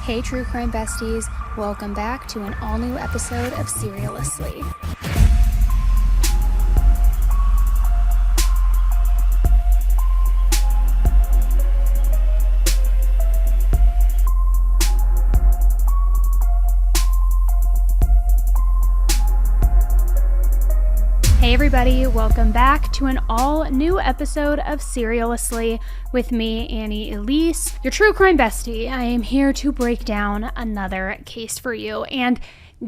Hey True Crime Besties, welcome back to an all-new episode of Seriously. Hey everybody, welcome back to an all-new episode of Seriously with me, Annie Elise, your true crime bestie. I am here to break down another case for you. And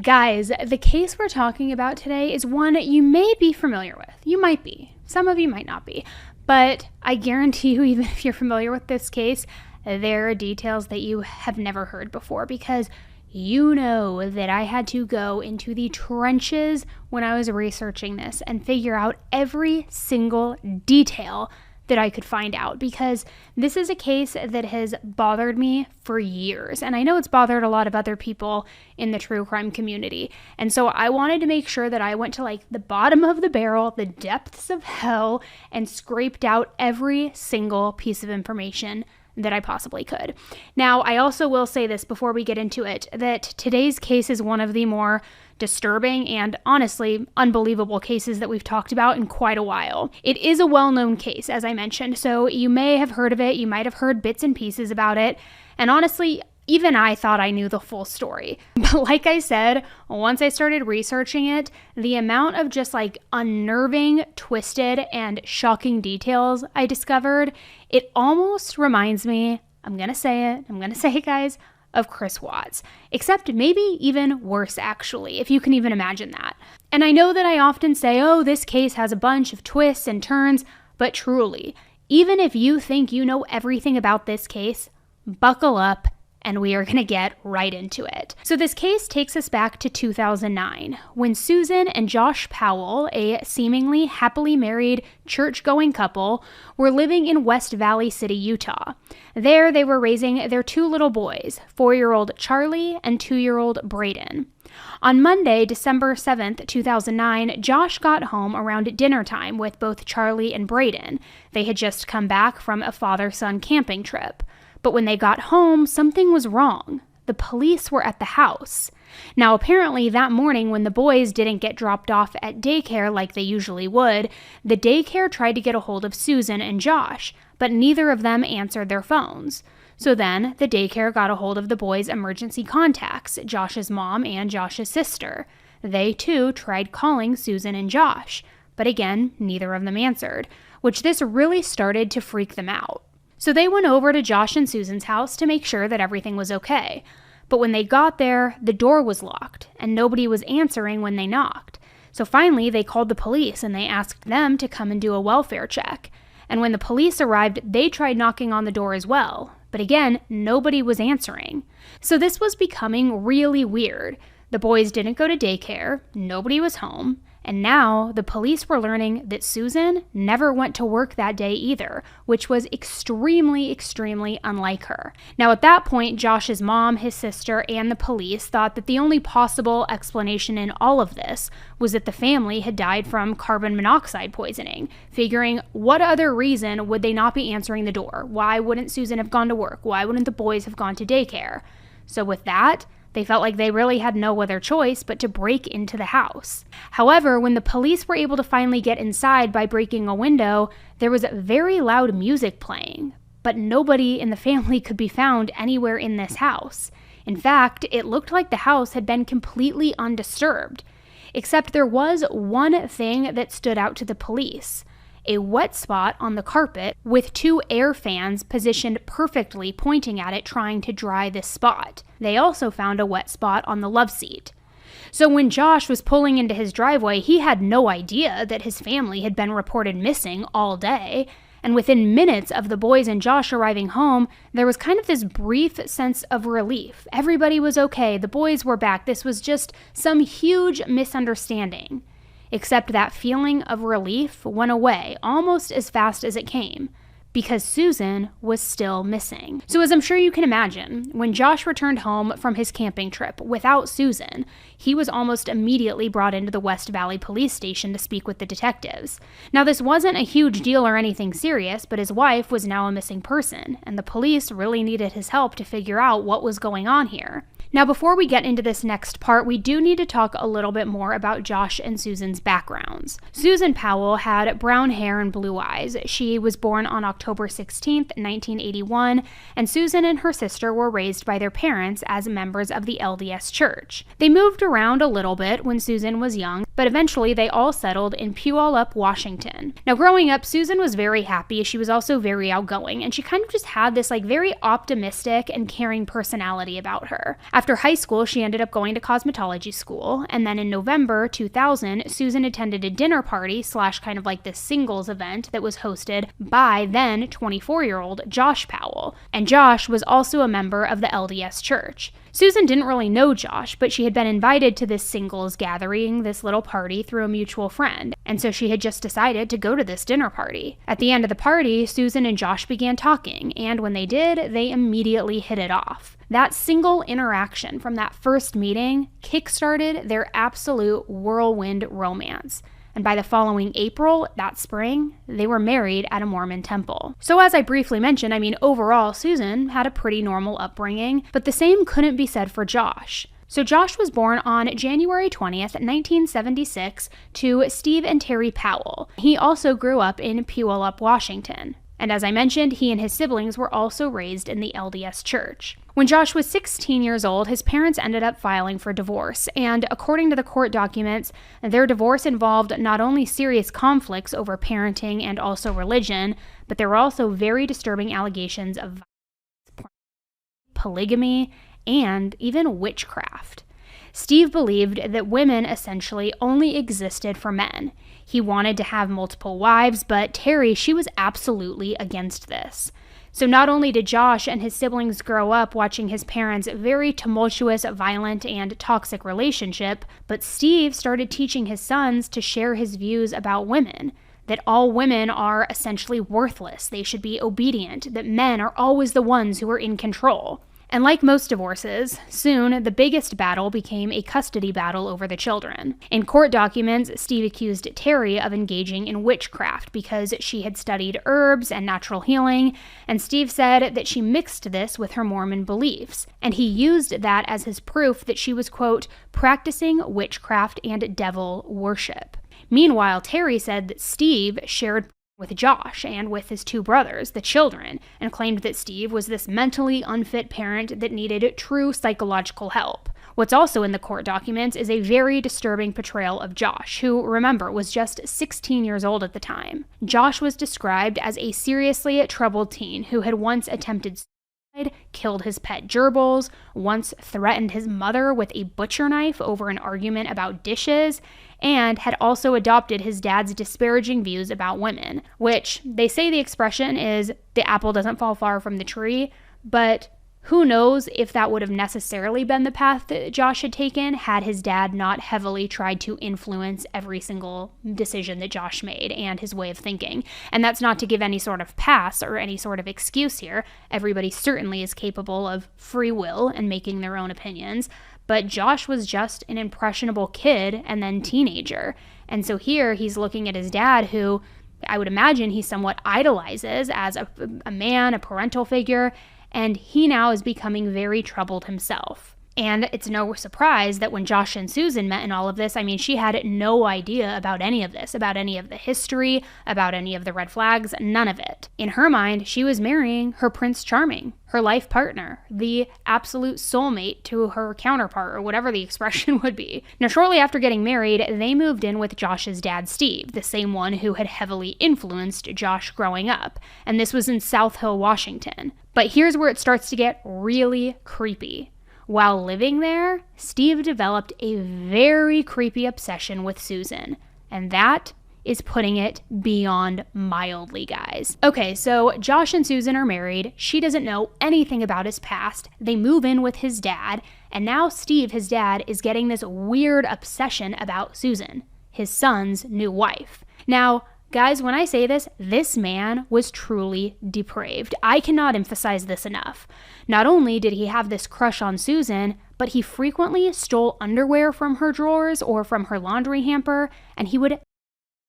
guys, the case we're talking about today is one you may be familiar with. You might be. Some of you might not be. But I guarantee you, even if you're familiar with this case, there are details that you have never heard before, because you know that I had to go into the trenches when I was researching this and figure out every single detail that I could find out, because this is a case that has bothered me for years. And I know it's bothered a lot of other people in the true crime community. And so I wanted to make sure that I went to the bottom of the barrel, the depths of hell, and scraped out every single piece of information that I possibly could. Now, I also will say this before we get into it, that today's case is one of the more disturbing and honestly unbelievable cases that we've talked about in quite a while. It is a well-known case, as I mentioned, so you may have heard of it, you might have heard bits and pieces about it, and honestly, even I thought I knew the full story. But like I said, once I started researching it, the amount of just unnerving, twisted, and shocking details I discovered, it almost reminds me, I'm gonna say it guys, of Chris Watts. Except maybe even worse actually, if you can even imagine that. And I know that I often say, oh, this case has a bunch of twists and turns, but truly, even if you think you know everything about this case, buckle up, and we are going to get right into it. So this case takes us back to 2009, when Susan and Josh Powell, a seemingly happily married church-going couple, were living in West Valley City, Utah. There, they were raising their two little boys, 4-year-old Charlie and 2-year-old Braden. On Monday, December 7th, 2009, Josh got home around dinner time with both Charlie and Braden. They had just come back from a father-son camping trip. But when they got home, something was wrong. The police were at the house. Now, apparently that morning when the boys didn't get dropped off at daycare like they usually would, the daycare tried to get a hold of Susan and Josh, but neither of them answered their phones. So then, the daycare got a hold of the boys' emergency contacts, Josh's mom and Josh's sister. They, too, tried calling Susan and Josh, but again, neither of them answered, which this really started to freak them out. So they went over to Josh and Susan's house to make sure that everything was okay. But when they got there, the door was locked, and nobody was answering when they knocked. So finally, they called the police, and they asked them to come and do a welfare check. And when the police arrived, they tried knocking on the door as well. But again, nobody was answering. So this was becoming really weird. The boys didn't go to daycare, nobody was home, and now the police were learning that Susan never went to work that day either, which was extremely, extremely unlike her. Now at that point, Josh's mom, his sister, and the police thought that the only possible explanation in all of this was that the family had died from carbon monoxide poisoning, figuring what other reason would they not be answering the door? Why wouldn't Susan have gone to work? Why wouldn't the boys have gone to daycare? So with that, they felt like they really had no other choice but to break into the house. However, when the police were able to finally get inside by breaking a window, there was very loud music playing, but nobody in the family could be found anywhere in this house. In fact, it looked like the house had been completely undisturbed. Except there was one thing that stood out to the police: a wet spot on the carpet with 2 air fans positioned perfectly pointing at it trying to dry this spot. They also found a wet spot on the loveseat. So when Josh was pulling into his driveway, he had no idea that his family had been reported missing all day. And within minutes of the boys and Josh arriving home, there was kind of this brief sense of relief. Everybody was okay, the boys were back, this was just some huge misunderstanding. Except that feeling of relief went away almost as fast as it came, because Susan was still missing. So as I'm sure you can imagine, when Josh returned home from his camping trip without Susan, he was almost immediately brought into the West Valley police station to speak with the detectives. Now, this wasn't a huge deal or anything serious, but his wife was now a missing person, and the police really needed his help to figure out what was going on here. Now, before we get into this next part, we do need to talk a little bit more about Josh and Susan's backgrounds. Susan Powell had brown hair and blue eyes. She was born on October 16th, 1981, and Susan and her sister were raised by their parents as members of the LDS Church. They moved around a little bit when Susan was young, but eventually they all settled in Puyallup, Washington. Now, growing up, Susan was very happy. She was also very outgoing, and she kind of just had this very optimistic and caring personality about her. After high school, she ended up going to cosmetology school, and then in November 2000, Susan attended a dinner party / kind of this singles event that was hosted by then 24-year-old Josh Powell, and Josh was also a member of the LDS Church. Susan didn't really know Josh, but she had been invited to this singles gathering, this little party, through a mutual friend, and so she had just decided to go to this dinner party. At the end of the party, Susan and Josh began talking, and when they did, they immediately hit it off. That single interaction from that first meeting kickstarted their absolute whirlwind romance. And by the following April, that spring, they were married at a Mormon temple. So as I briefly mentioned, overall, Susan had a pretty normal upbringing, but the same couldn't be said for Josh. So Josh was born on January 20th, 1976, to Steve and Terry Powell. He also grew up in Puyallup, Washington. And as I mentioned, he and his siblings were also raised in the LDS Church. When Josh was 16 years old, his parents ended up filing for divorce, and according to the court documents, their divorce involved not only serious conflicts over parenting and also religion, but there were also very disturbing allegations of violence, polygamy, and even witchcraft. Steve believed that women essentially only existed for men. He wanted to have multiple wives, but Terry, she was absolutely against this. So not only did Josh and his siblings grow up watching his parents' very tumultuous, violent, and toxic relationship, but Steve started teaching his sons to share his views about women, that all women are essentially worthless, they should be obedient, that men are always the ones who are in control. And like most divorces, soon the biggest battle became a custody battle over the children. In court documents, Steve accused Terry of engaging in witchcraft because she had studied herbs and natural healing, and Steve said that she mixed this with her Mormon beliefs, and he used that as his proof that she was, quote, practicing witchcraft and devil worship. Meanwhile, Terry said that Steve shared with Josh and with his two brothers, the children, and claimed that Steve was this mentally unfit parent that needed true psychological help. What's also in the court documents is a very disturbing portrayal of Josh, who, remember, was just 16 years old at the time. Josh was described as a seriously troubled teen who had once attempted suicide, killed his pet gerbils, once threatened his mother with a butcher knife over an argument about dishes, and had also adopted his dad's disparaging views about women, which they say the expression is the apple doesn't fall far from the tree, but who knows if that would have necessarily been the path that Josh had taken had his dad not heavily tried to influence every single decision that Josh made and his way of thinking. And that's not to give any sort of pass or any sort of excuse here. Everybody certainly is capable of free will and making their own opinions. But Josh was just an impressionable kid and then teenager. And so here he's looking at his dad, who I would imagine he somewhat idolizes as a man, a parental figure, and he now is becoming very troubled himself. And it's no surprise that when Josh and Susan met in all of this, she had no idea about any of this, about any of the history, about any of the red flags, none of it. In her mind, she was marrying her Prince Charming, her life partner, the absolute soulmate to her counterpart, or whatever the expression would be. Now, shortly after getting married, they moved in with Josh's dad, Steve, the same one who had heavily influenced Josh growing up. And this was in South Hill, Washington. But here's where it starts to get really creepy. While living there, Steve developed a very creepy obsession with Susan, and that is putting it beyond mildly, guys. Okay, so Josh and Susan are married. She doesn't know anything about his past. They move in with his dad, and now Steve, his dad, is getting this weird obsession about Susan, his son's new wife. Now, Guys, when I say this man was truly depraved. I cannot emphasize this enough. Not only did he have this crush on Susan, but he frequently stole underwear from her drawers or from her laundry hamper, and he would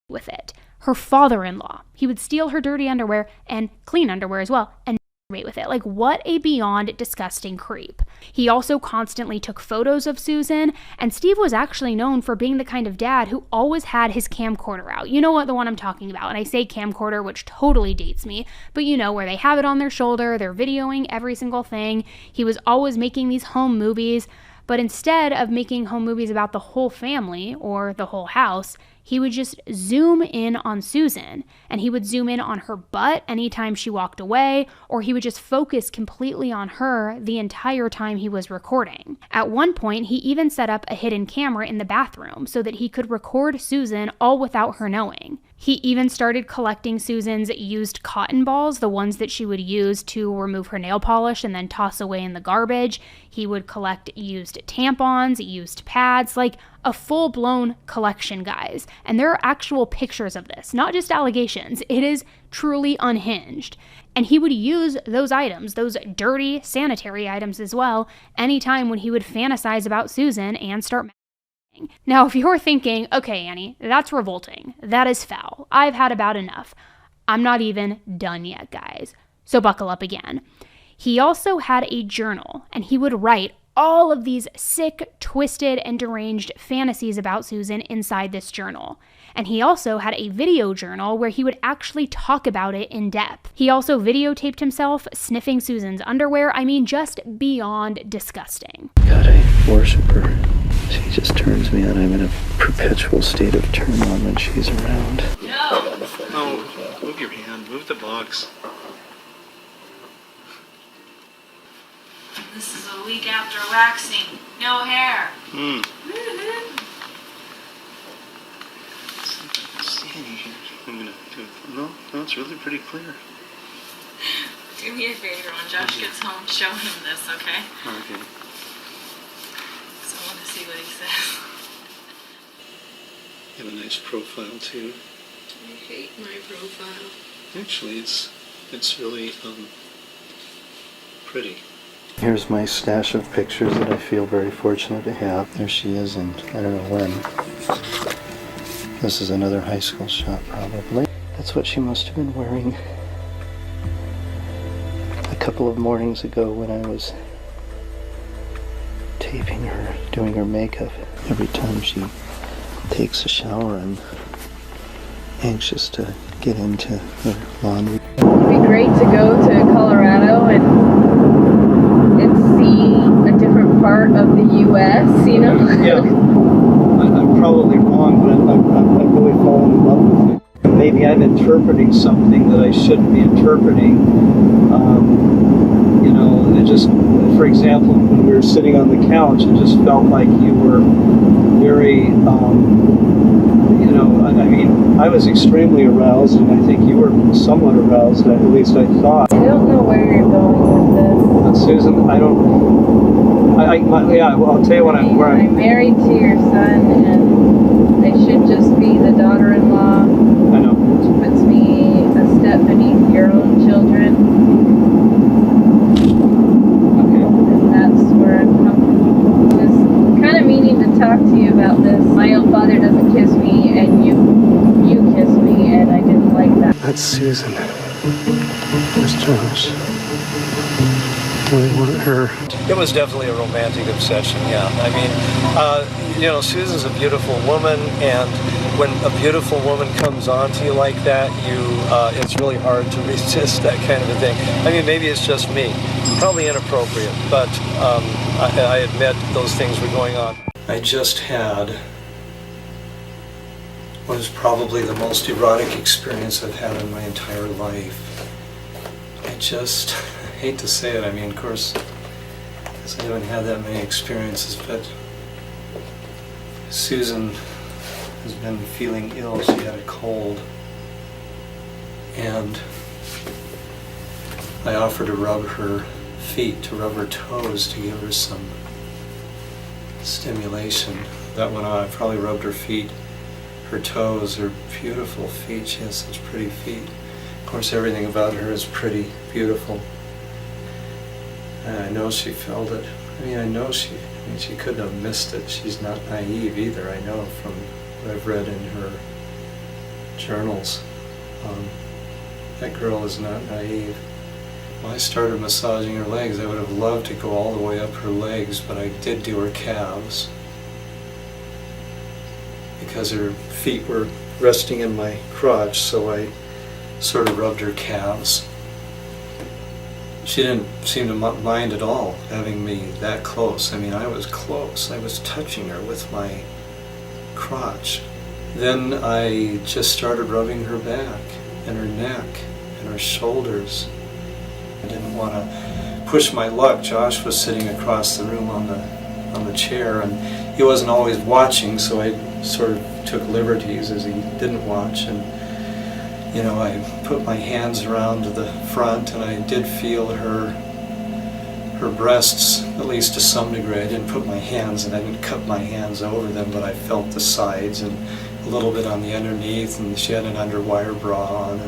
with it. Her father-in-law, he would steal her dirty underwear and clean underwear as well, and with it. Like, what a beyond disgusting creep. He also constantly took photos of Susan, and Steve was actually known for being the kind of dad who always had his camcorder out. You know what, the one I'm talking about. And I say camcorder, which totally dates me, but you know, where they have it on their shoulder, they're videoing every single thing. He was always making these home movies, but instead of making home movies about the whole family or the whole house, he would just zoom in on Susan, and he would zoom in on her butt anytime she walked away, or he would just focus completely on her the entire time he was recording. At one point, he even set up a hidden camera in the bathroom so that he could record Susan all without her knowing. He even started collecting Susan's used cotton balls, the ones that she would use to remove her nail polish and then toss away in the garbage. He would collect used tampons, used pads, like a full-blown collection, guys. And there are actual pictures of this, not just allegations. It is truly unhinged. And he would use those items, those dirty sanitary items as well, anytime when he would fantasize about Susan and start. Now, if you're thinking, okay, Annie, that's revolting, that is foul, I've had about enough, I'm not even done yet, guys. So buckle up again. He also had a journal, and he would write all of these sick, twisted, and deranged fantasies about Susan inside this journal. And he also had a video journal where he would actually talk about it in depth. He also videotaped himself sniffing Susan's underwear. I mean, just beyond disgusting. God, I worship her. She just turns me on. I'm in a perpetual state of turn on when she's around. No! Oh, move your hand. Move the box. This is a week after waxing. No hair. Hmm. Woo-hoo. I'm gonna do it. No, it's really pretty clear. Do me a favor when Josh gets home, show him this, okay? Okay. So I want to see what he says. You have a nice profile too. I hate my profile. Actually, it's really pretty. Here's my stash of pictures that I feel very fortunate to have. There she is, and I don't know when. This is another high school shot, probably. That's what she must have been wearing a couple of mornings ago when I was taping her, doing her makeup. Every time she takes a shower, I'm anxious to get into her laundry. It would be great to go to Colorado and see a different part of the U.S., you know? Yeah. I'm probably wrong, but I've really fallen in love with it. Maybe I'm interpreting something that I shouldn't be interpreting. You know, it just, for example, when we were sitting on the couch, it just felt like you were very, you know, I mean, I was extremely aroused, and I think you were somewhat aroused, at least I thought. I don't know where you're going with this. Susan, yeah, well, I'll tell you where I'm married to your son, and I should just be the daughter-in-law. I know. Which puts me a step beneath your own children. Okay. And that's where I'm comfortable. I was kind of meaning to talk to you about this. My own father doesn't kiss me, and you kiss me, and I didn't like that. That's Susan. There's Josh. I want her. It was definitely a romantic obsession, yeah. I mean, you know, Susan's a beautiful woman, and when a beautiful woman comes on to you like that, it's really hard to resist that kind of a thing. I mean, maybe it's just me. Probably inappropriate, but I admit those things were going on. I just had what is probably the most erotic experience I've had in my entire life. I hate to say it, I mean, of course, I haven't had that many experiences, but Susan has been feeling ill. She had a cold, and I offered to rub her feet, to rub her toes, to give her some stimulation. That went on. I probably rubbed her feet, her toes, her beautiful feet. She has such pretty feet. Of course, everything about her is pretty, beautiful. And I know she felt it. She couldn't have missed it. She's not naive either, I know from what I've read in her journals. That girl is not naive. When I started massaging her legs, I would have loved to go all the way up her legs, but I did do her calves because her feet were resting in my crotch, so I sort of rubbed her calves. She didn't seem to mind at all having me that close. I was close. I was touching her with my crotch. Then I just started rubbing her back and her neck and her shoulders. I didn't want to push my luck. Josh was sitting across the room on the chair, and he wasn't always watching, so I sort of took liberties as he didn't watch. And I put my hands around the front, and I did feel her breasts, at least to some degree. I didn't put my hands, and I didn't cup my hands over them, but I felt the sides and a little bit on the underneath, and she had an underwire bra on,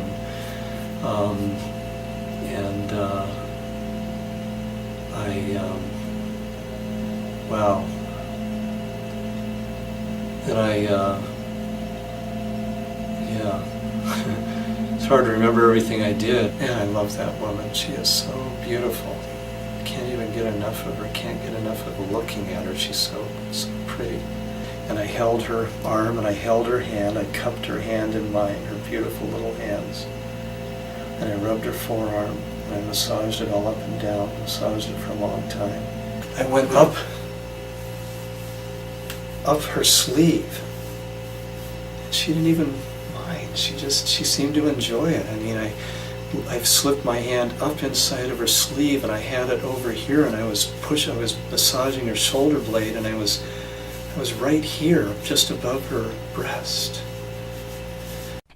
it's hard to remember everything I did. Man, I love that woman. She is so beautiful. I can't even get enough of her. Can't get enough of looking at her. She's so pretty. And I held her arm and I held her hand. I cupped her hand in mine, her beautiful little hands. And I rubbed her forearm and I massaged it all up and down, massaged it for a long time. I went up her sleeve. And she didn't even mind. She seemed to enjoy it. I slipped my hand up inside of her sleeve and I had it over here, and I was massaging her shoulder blade, and I was right here, just above her breast.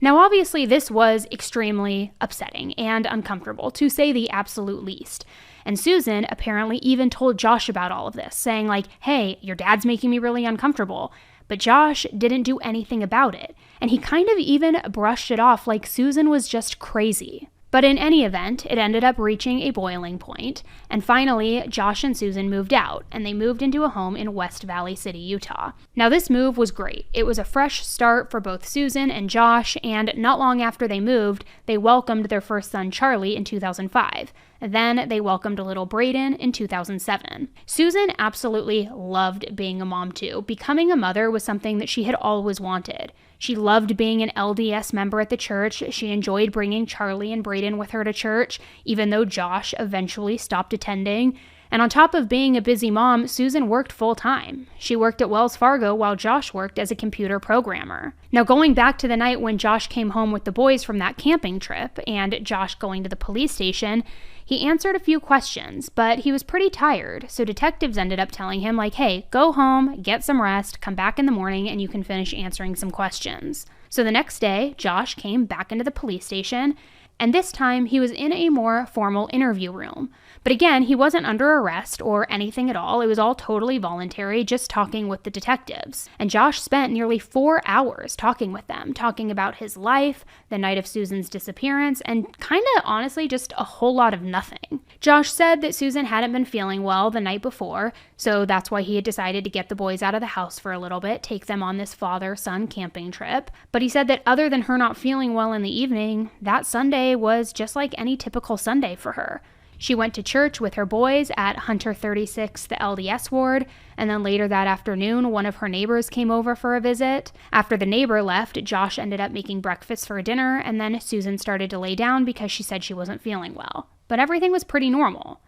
Now, obviously, this was extremely upsetting and uncomfortable, to say the absolute least. And Susan apparently even told Josh about all of this, saying hey, your dad's making me really uncomfortable. But Josh didn't do anything about it, and he kind of even brushed it off like Susan was just crazy. But in any event, it ended up reaching a boiling point, and finally, Josh and Susan moved out, and they moved into a home in West Valley City, Utah. Now, this move was great. It was a fresh start for both Susan and Josh, and not long after they moved, they welcomed their first son, Charlie, in 2005. Then they welcomed little Braden in 2007. Susan absolutely loved being a mom too. Becoming a mother was something that she had always wanted. She loved being an LDS member at the church. She enjoyed bringing Charlie and Braden with her to church, even though Josh eventually stopped attending. And on top of being a busy mom, Susan worked full-time. She worked at Wells Fargo while Josh worked as a computer programmer. Now, going back to the night when Josh came home with the boys from that camping trip, and Josh going to the police station, he answered a few questions, but he was pretty tired, so detectives ended up telling him, hey, go home, get some rest, come back in the morning, and you can finish answering some questions. So the next day, Josh came back into the police station, and this time he was in a more formal interview room. But again, he wasn't under arrest or anything at all. It was all totally voluntary, just talking with the detectives. And Josh spent nearly 4 hours talking with them, talking about his life, the night of Susan's disappearance, and kind of honestly just a whole lot of nothing. Josh said that Susan hadn't been feeling well the night before, so that's why he had decided to get the boys out of the house for a little bit, take them on this father-son camping trip. But he said that other than her not feeling well in the evening, that Sunday was just like any typical Sunday for her. She went to church with her boys at Hunter 36, the LDS ward, and then later that afternoon, one of her neighbors came over for a visit. After the neighbor left, Josh ended up making breakfast for dinner, and then Susan started to lay down because she said she wasn't feeling well. But everything was pretty normal.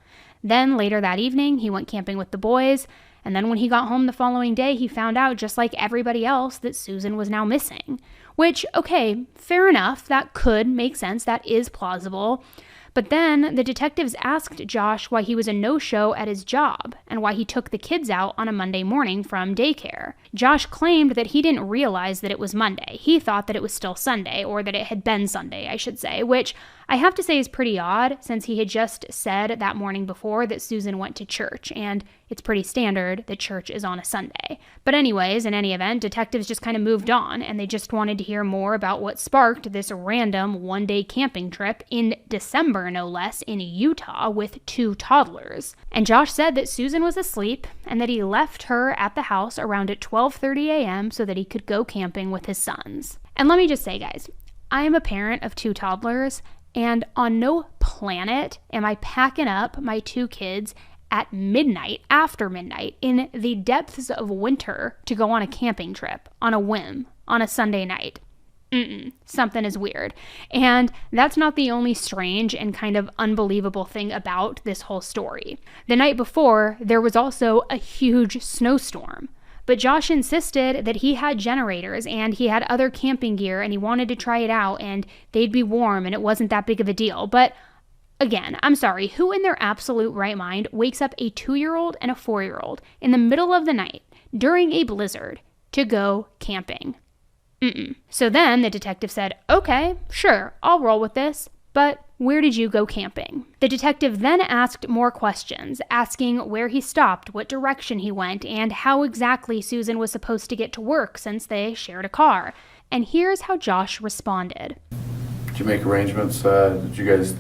Then later that evening, he went camping with the boys, and then when he got home the following day, he found out, just like everybody else, that Susan was now missing. Which, okay, fair enough, that could make sense, that is plausible. But then the detectives asked Josh why he was a no-show at his job and why he took the kids out on a Monday morning from daycare. Josh claimed that he didn't realize that it was Monday. He thought that it was still Sunday, or that it had been Sunday, I should say, which I have to say is pretty odd since he had just said that morning before that Susan went to church, and it's pretty standard that church is on a Sunday. But anyways, in any event, detectives just kind of moved on, and they just wanted to hear more about what sparked this random one-day camping trip in December, no less, in Utah with 2 toddlers. And Josh said that Susan was asleep and that he left her at the house around at 12:30 a.m. so that he could go camping with his sons. And let me just say, guys, I am a parent of 2 toddlers, and on no planet am I packing up my 2 kids at midnight, after midnight, in the depths of winter to go on a camping trip on a whim on a Sunday night. Something is weird. And that's not the only strange and kind of unbelievable thing about this whole story. The night before, there was also a huge snowstorm. But Josh insisted that he had generators and he had other camping gear and he wanted to try it out and they'd be warm and it wasn't that big of a deal. But again, I'm sorry, who in their absolute right mind wakes up a 2-year-old and a 4-year-old in the middle of the night during a blizzard to go camping? So then the detective said, okay, sure, I'll roll with this, but where did you go camping? The detective then asked more questions, asking where he stopped, what direction he went, and how exactly Susan was supposed to get to work since they shared a car. And here's how Josh responded. Did you make arrangements? Did you guys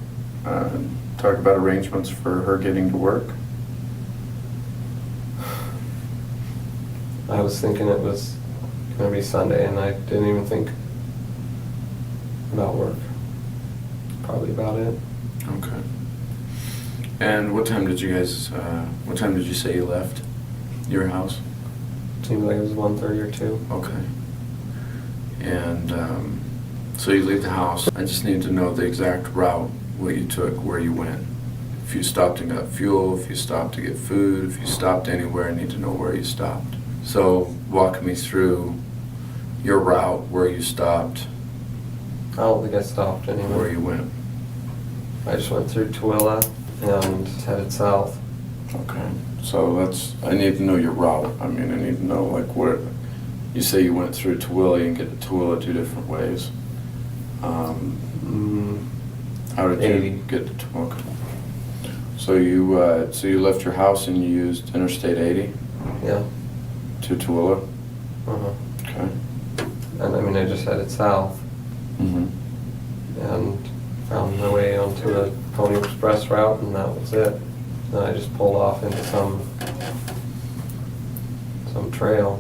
talk about arrangements for her getting to work? I was thinking it was going to be Sunday, and I didn't even think about work. Probably about it. Okay. And what time did you guys, what time did you say you left your house? Seemed like it was 1:30 or 2. Okay. And so you leave the house. I just need to know the exact route, what you took, where you went. If you stopped and got fuel, if you stopped to get food, if you stopped anywhere, I need to know where you stopped. So walk me through your route, where you stopped. I don't think I stopped anywhere. Where you went. I just went through Tooele and headed south. Okay. So I need to know your route. I mean, I need to know like where, you say you went through Tooele, you can get to Tooele 2 different ways. How did 80. you get to Tooele? Okay. So you left your house and you used Interstate 80? Yeah. To Tooele? Okay. And I mean, I just headed south. And found my way onto a Pony Express route, and that was it. Then I just pulled off into some trail.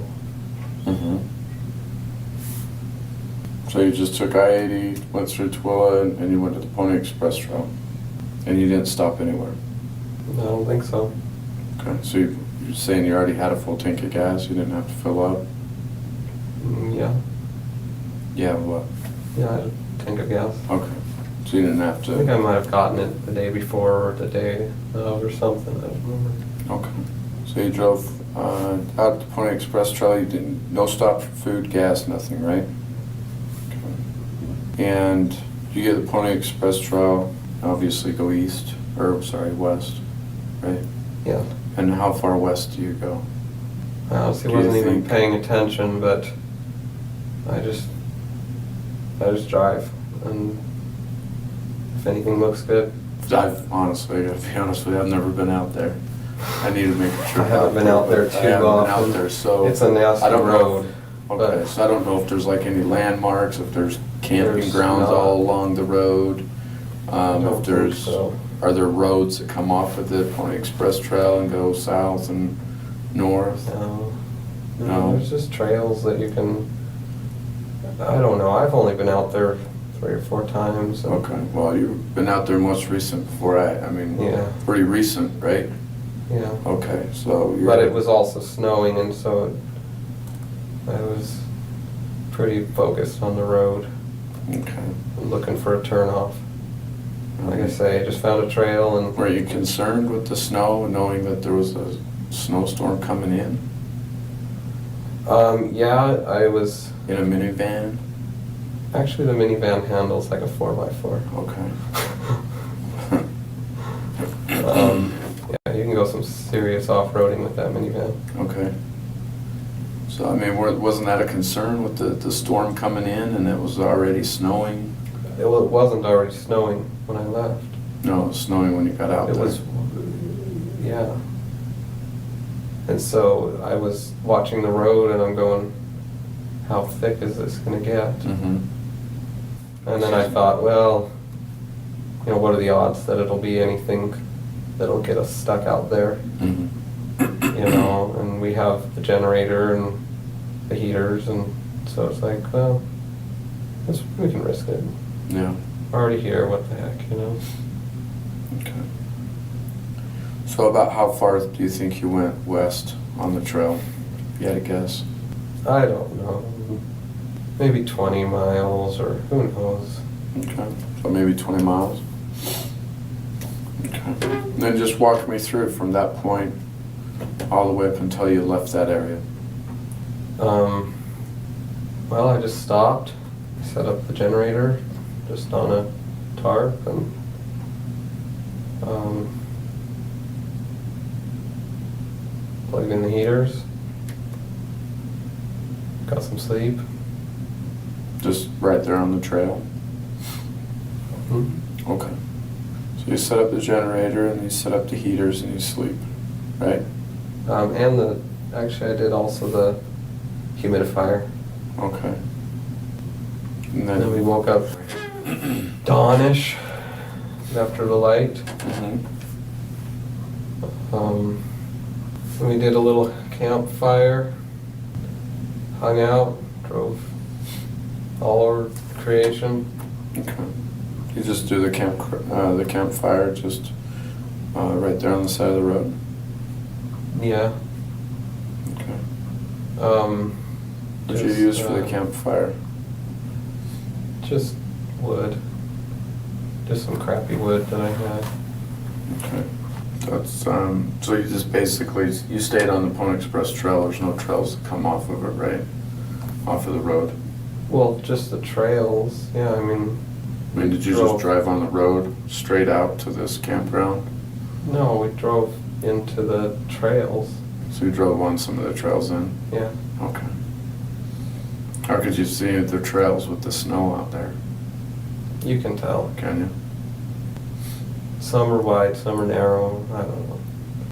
So you just took I-80, went through Tooele, and you went to the Pony Express route, and you didn't stop anywhere? No, I don't think so. Okay. So you're saying you already had a full tank of gas, you didn't have to fill up? Yeah. Yeah, what? Yeah, I had a tank of gas. Okay. So you didn't have to... I think I might have gotten it the day before or the day of or something, I don't remember. Okay. So you drove out the Pony Express trail, you didn't, no stop for food, gas, nothing, right? Okay. And you get the Pony Express trail, obviously go east, or sorry, west, right? Yeah. And how far west do you go? I honestly Do you wasn't even think- paying attention, but I just drive, and if anything looks good. I've honestly, to be honest with you, I've never been out there. I need to make a trip. I haven't been out there too I haven't often. been out there, so It's a nasty I don't know. road. Okay, but so I don't know if there's like any landmarks, if there's camping There's grounds not. all along the road. I don't If there's, think so. are there roads that come off of the Pony Express Trail and go south and north? No. No. There's just trails that you can, I don't know, I've only been out there 3 or 4 times. and- Okay, well, you've been out there most recent before I mean, Yeah. pretty recent, right? Yeah. Okay, so you're... But it was also snowing, and so I was pretty focused on the road, Okay. looking for a turnoff. Like I say, I just found a trail, and Were you concerned with the snow, knowing that there was a snowstorm coming in? Yeah, I was. In a minivan? Actually, the minivan handles like a 4x4. Okay. Yeah, you can go some serious off-roading with that minivan. Okay. So, I mean, wasn't that a concern with the storm coming in and it was already snowing? it wasn't already snowing when I left. No, it was snowing when you got out It there. was, yeah. And so I was watching the road and I'm going, how thick is this going to get? Mm-hmm. And then I thought, well, you know, what are the odds that it'll be anything that'll get us stuck out there? Mm-hmm. You know, and we have the generator and the heaters, and so it's like, well, we can risk it. Yeah. We're already here, what the heck, you know? Okay. So about how far do you think you went west on the trail? If you had to guess. I don't know. Maybe 20 miles, or who knows. Okay. So maybe 20 miles. Okay. And then just walk me through from that point all the way up until you left that area. Well, I just stopped, set up the generator just on a tarp, and plugged in the heaters, got some sleep. Just right there on the trail? Mm-hmm. Okay. So you set up the generator and you set up the heaters and you sleep, right? Actually I did also the humidifier. Okay. And And then we then woke up dawnish after the light. Mhm. And we did a little campfire, hung out, drove all over creation. Okay. You just do the campfire just right there on the side of the road? Yeah. Okay. What did you Just, use for the campfire? Just wood. Just some crappy wood that I had. Okay. That's so you just basically you stayed on the Pony Express Trail. There's no trails that come off of it, right? Off of the road. Well, just the trails. Yeah, I mean. I mean, did you just drive on the road straight out to this campground? No, we drove into the trails. So you drove on some of the trails then? Yeah. Okay. How could you see the trails with the snow out there? You can tell. Can you? Some are wide, some are narrow. I don't know.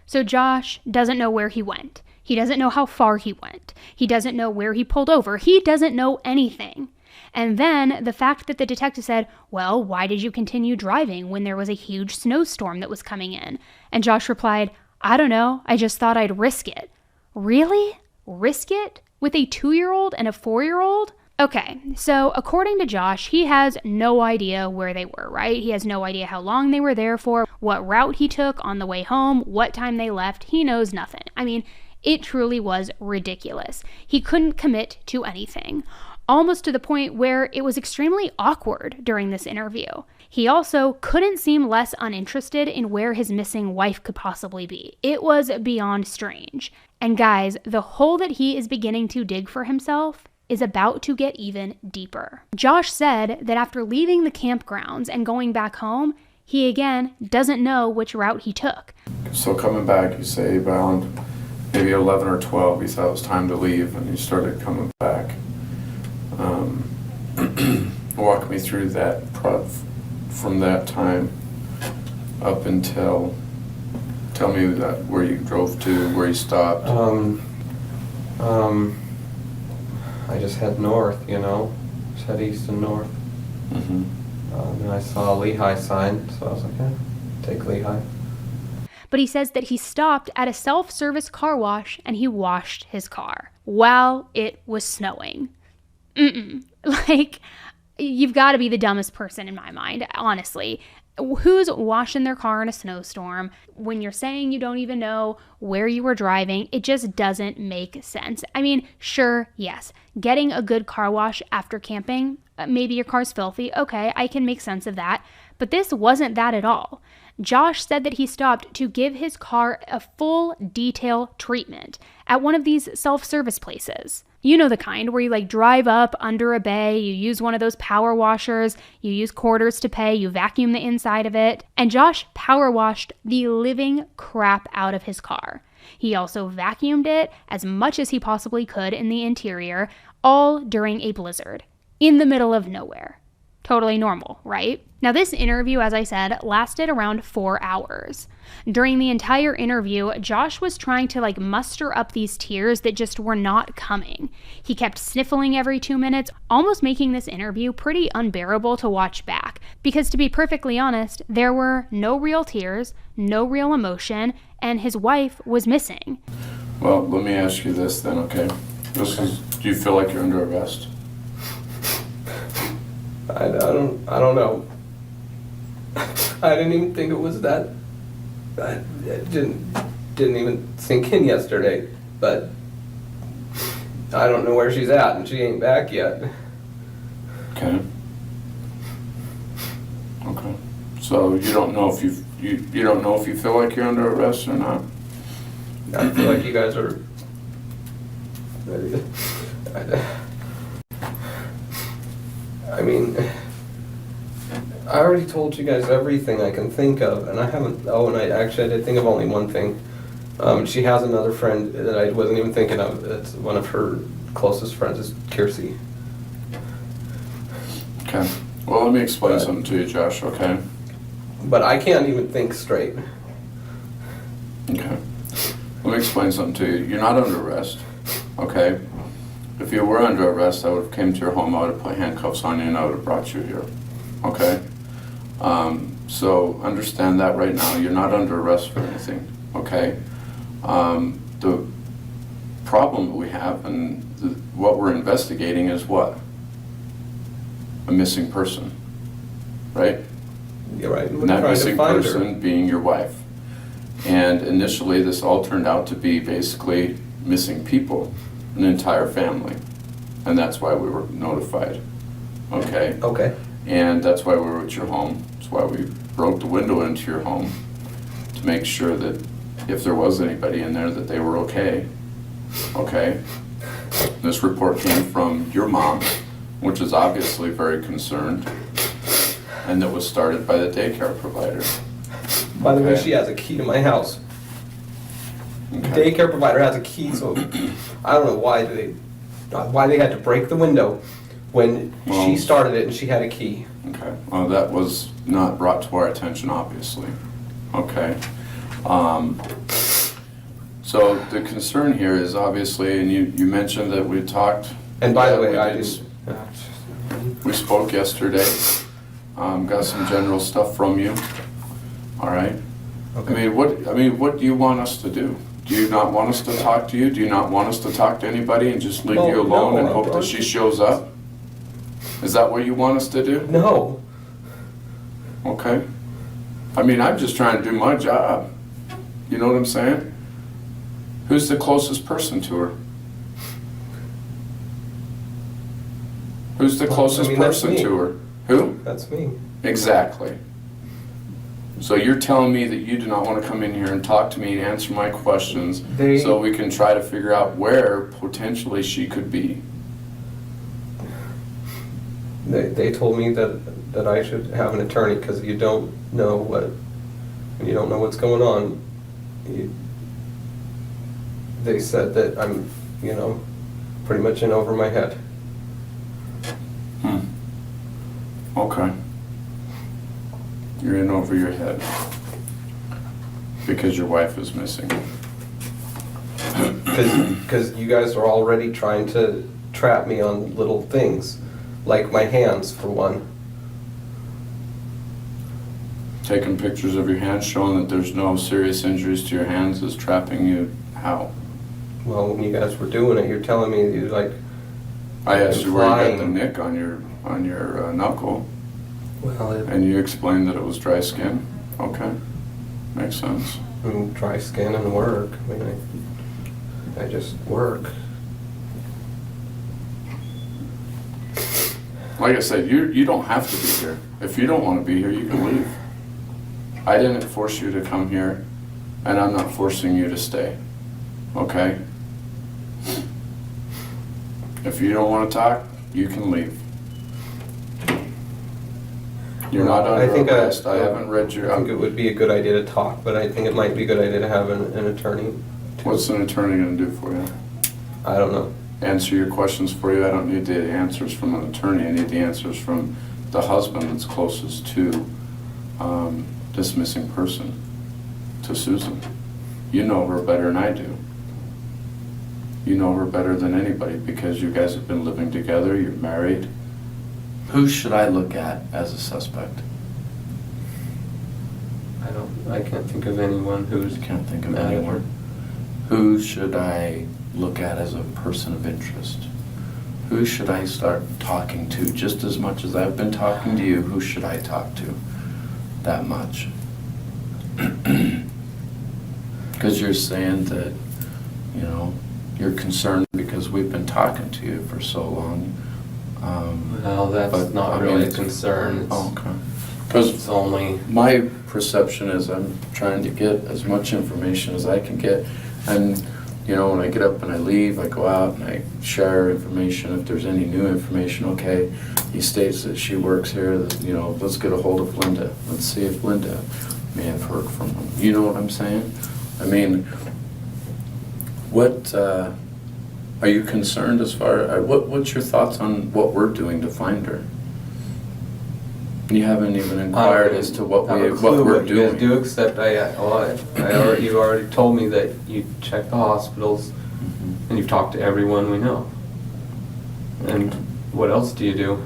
So Josh doesn't know where he went. He doesn't know how far he went. He doesn't know where he pulled over. He doesn't know anything. And then the fact that the detective said, well, why did you continue driving when there was a huge snowstorm that was coming in? And Josh replied, I don't know. I just thought I'd risk it. Really? Risk it? With a 2-year-old and a 4-year-old? Okay, so according to Josh, he has no idea where they were, right? He has no idea how long they were there for, what route he took on the way home, what time they left. He knows nothing. I mean, it truly was ridiculous. He couldn't commit to anything, almost to the point where it was extremely awkward during this interview. He also couldn't seem less uninterested in where his missing wife could possibly be. It was beyond strange. And guys, the hole that he is beginning to dig for himself is about to get even deeper. Josh said that after leaving the campgrounds and going back home, he again doesn't know which route he took. So coming back, you say around maybe 11 or 12, you thought it was time to leave, and you started coming back. Walk me through that from that time up until, tell me that where you drove to, where you stopped. I just head north, you know, just head east and north. Mm-hmm. And I saw a Lehigh sign, so I was like, yeah, take Lehigh. But he says that he stopped at a self-service car wash and he washed his car while it was snowing. Like, you've got to be the dumbest person in my mind, honestly. Who's washing their car in a snowstorm when you're saying you don't even know where you were driving? It just doesn't make sense. I mean, sure, yes, getting a good car wash after camping, maybe your car's filthy. Okay, I can make sense of that. But this wasn't that at all. Josh said that he stopped to give his car a full detail treatment at one of these self-service places. You know the kind where you like drive up under a bay, you use one of those power washers, you use quarters to pay, you vacuum the inside of it. And Josh power washed the living crap out of his car. He also vacuumed it as much as he possibly could in the interior, all during a blizzard, in the middle of nowhere. Totally normal, right? Now, this interview, as I said, lasted around 4 hours. During the entire interview, Josh was trying to muster up these tears that just were not coming. He kept sniffling every 2 minutes, almost making this interview pretty unbearable to watch back. Because to be perfectly honest, there were no real tears, no real emotion, and his wife was missing. Well, let me ask you this then, okay? Do you feel like you're under arrest? I don't know. I didn't even think it was that. It didn't even sink in yesterday. But I don't know where she's at, and she ain't back yet. Okay. Okay. So you don't know if you don't know if you feel like you're under arrest or not. I feel like you guys are. I mean, I already told you guys everything I can think of, and I haven't. Oh, and I did think of only one thing. She has another friend that I wasn't even thinking of. It's one of her closest friends, is Kiersey. Okay. Well, let me explain something to you, Josh, okay? But I can't even think straight. Okay. Let me explain something to you. You're not under arrest, okay? If you were under arrest, I would have came to your home, I would have put handcuffs on you, and I would have brought you here, okay? So understand that right now, you're not under arrest for anything, okay? The problem that we have and what we're investigating is what? A missing person, right? You're right. And that missing person being your wife. And initially this all turned out to be basically missing people, an entire family. And that's why we were notified, okay? Okay. And that's why we were at your home. That's why we broke the window into your home to make sure that if there was anybody in there that they were okay, okay? This report came from your mom, which is obviously very concerned, and that was started by the daycare provider. By the way, she has a key to my house. Okay. The daycare provider has a key, so I don't know why they had to break the window when she started it and she had a key. Okay, well, that was not brought to our attention, obviously. Okay. So the concern here is obviously, and you mentioned that we talked. And by the way, we spoke yesterday, got some general stuff from you. All right. Okay. I mean, what do you want us to do? Do you not want us to talk to you? Do you not want us to talk to anybody and just leave you alone and hope that she shows up? Is that what you want us to do? No. Okay. I mean, I'm just trying to do my job. You know what I'm saying? Who's the closest person to her? Who's the closest person to her? Who? That's me. Exactly. So you're telling me that you do not want to come in here and talk to me and answer my questions so we can try to figure out where potentially she could be. They told me that I should have an attorney because you don't know what's going on. They said that I'm, pretty much in over my head. Okay. You're in over your head because your wife is missing. Because you guys are already trying to trap me on little things, like my hands, for one. Taking pictures of your hands showing that there's no serious injuries to your hands is trapping you how? Well, when you guys were doing it, you're telling me you I asked you where you got the nick on your knuckle. Well, and you explained that it was dry skin. Okay, makes sense. Dry skin and work. I mean, I just work. Like I said, you don't have to be here. If you don't want to be here, you can leave. I didn't force you to come here, and I'm not forcing you to stay. Okay? If you don't want to talk, you can leave. You're not under arrest. I haven't read your... I think it would be a good idea to talk, but I think it might be a good idea to have an attorney. What's an attorney going to do for you? I don't know. Answer your questions for you. I don't need the answers from an attorney. I need the answers from the husband that's closest to this missing person, to Susan. You know her better than I do. You know her better than anybody because you guys have been living together, you're married. Who should I look at as a suspect? I can't think of anyone who's... Can't think of anyone. Who should I look at as a person of interest? Who should I start talking to? Just as much as I've been talking to you, who should I talk to? That much. Because you're saying that, you know, you're concerned because we've been talking to you for so long. Well, that's not really a concern. Okay. Because it's only... My perception is I'm trying to get as much information as I can get. And, you know, when I get up and I leave, I go out and I share information. If there's any new information, okay, he states that she works here, that, you know, let's get a hold of Linda. Let's see if Linda may have heard from him. You know what I'm saying? I mean, what, are you concerned as far, what's your thoughts on what we're doing to find her? You haven't even inquired as to what we're doing. You guys do, except you already told me that you checked the hospitals and you've talked to everyone we know. And what else do you do?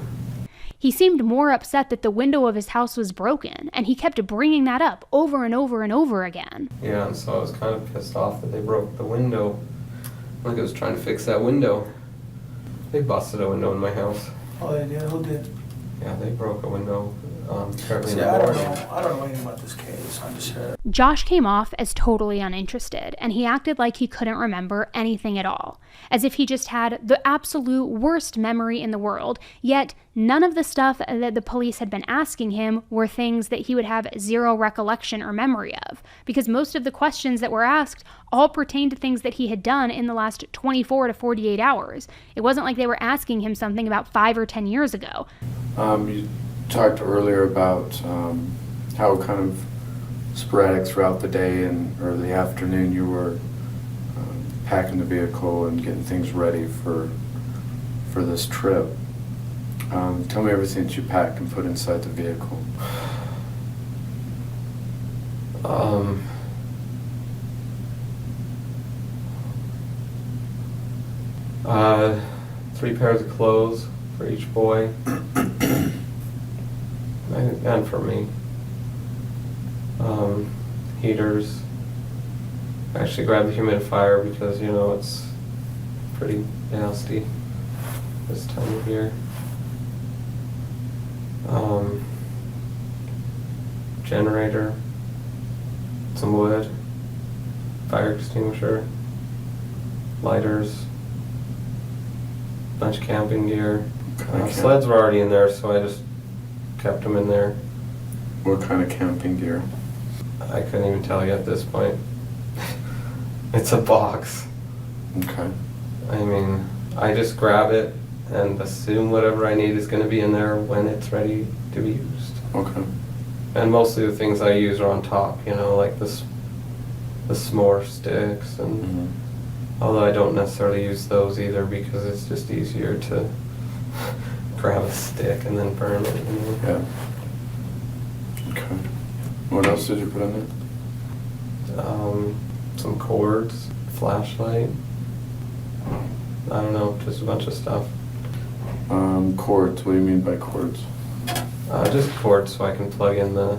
He seemed more upset that the window of his house was broken, and he kept bringing that up over and over and over again. Yeah, and so I was kind of pissed off that they broke the window. Like I was trying to fix that window. They busted a window in my house. Oh, yeah, who did? Yeah, they broke a window. Apparently See, in the I don't morning. know. I don't know anything about this case. I'm just here. Josh came off as totally uninterested, and he acted like he couldn't remember anything at all, as if he just had the absolute worst memory in the world, yet none of the stuff that the police had been asking him were things that he would have zero recollection or memory of, because most of the questions that were asked all pertained to things that he had done in the last 24 to 48 hours. It wasn't like they were asking him something about 5 or 10 years ago. You talked earlier about how kind of sporadic throughout the day or the afternoon you were packing the vehicle and getting things ready for this trip. Tell me everything that you packed and put inside the vehicle. 3 pairs of clothes for each boy. And for me. Heaters. I actually grabbed the humidifier because, you know, it's pretty nasty this time of year. Generator. Some wood. Fire extinguisher. Lighters. Bunch of camping gear. Sleds were already in there, so I just kept them in there. What kind of camping gear? I couldn't even tell you at this point. It's a box. Okay. I mean, I just grab it and assume whatever I need is going to be in there when it's ready to be used. Okay. And mostly the things I use are on top, you know, like the s'more sticks, and although I don't necessarily use those either because it's just easier to grab a stick and then burn it. You know? Yeah. Okay. What else did you put in it? Some cords, flashlight. I don't know, just a bunch of stuff. Cords. What do you mean by cords? Just cords so I can plug in the...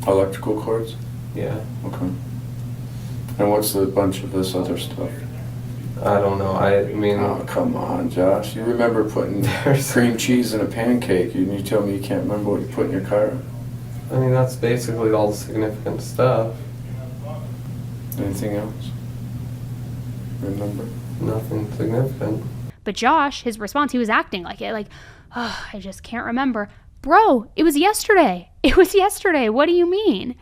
Electrical cords? Yeah. Okay. And what's the bunch of this other stuff? I don't know. I mean... Oh, come on, Josh. You remember putting cream cheese in a pancake, and you tell me you can't remember what you put in your car? I mean, that's basically all the significant stuff. Anything else? Remember? Nothing significant. But Josh, his response, he was acting like it, like, oh, I just can't remember. Bro, it was yesterday. It was yesterday. What do you mean?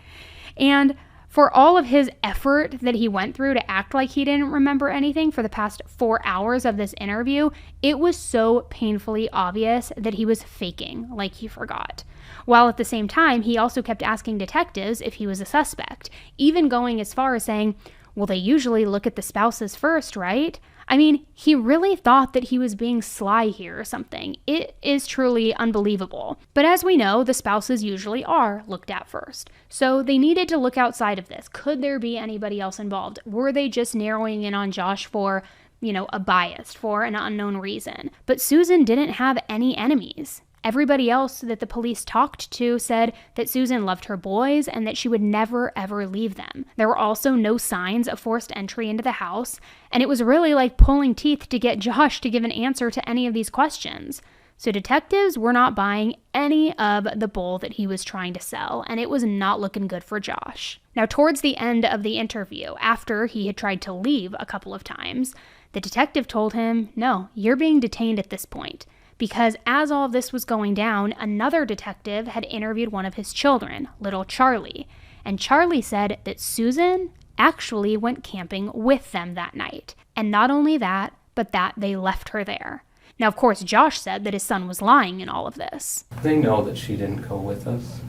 And for all of his effort that he went through to act like he didn't remember anything for the past 4 hours of this interview, it was so painfully obvious that he was faking like he forgot. While at the same time, he also kept asking detectives if he was a suspect, even going as far as saying, well, they usually look at the spouses first, right? I mean, he really thought that he was being sly here or something. It is truly unbelievable. But as we know, the spouses usually are looked at first. So they needed to look outside of this. Could there be anybody else involved? Were they just narrowing in on Josh for, a bias, for an unknown reason? But Susan didn't have any enemies. Everybody else that the police talked to said that Susan loved her boys and that she would never, ever leave them. There were also no signs of forced entry into the house, and it was really like pulling teeth to get Josh to give an answer to any of these questions. So detectives were not buying any of the bull that he was trying to sell, and it was not looking good for Josh. Now, towards the end of the interview, after he had tried to leave a couple of times, the detective told him, "No, you're being detained at this point." Because as all of this was going down, another detective had interviewed one of his children, little Charlie. And Charlie said that Susan actually went camping with them that night. And not only that, but that they left her there. Now, of course, Josh said that his son was lying in all of this. They know that she didn't go with us.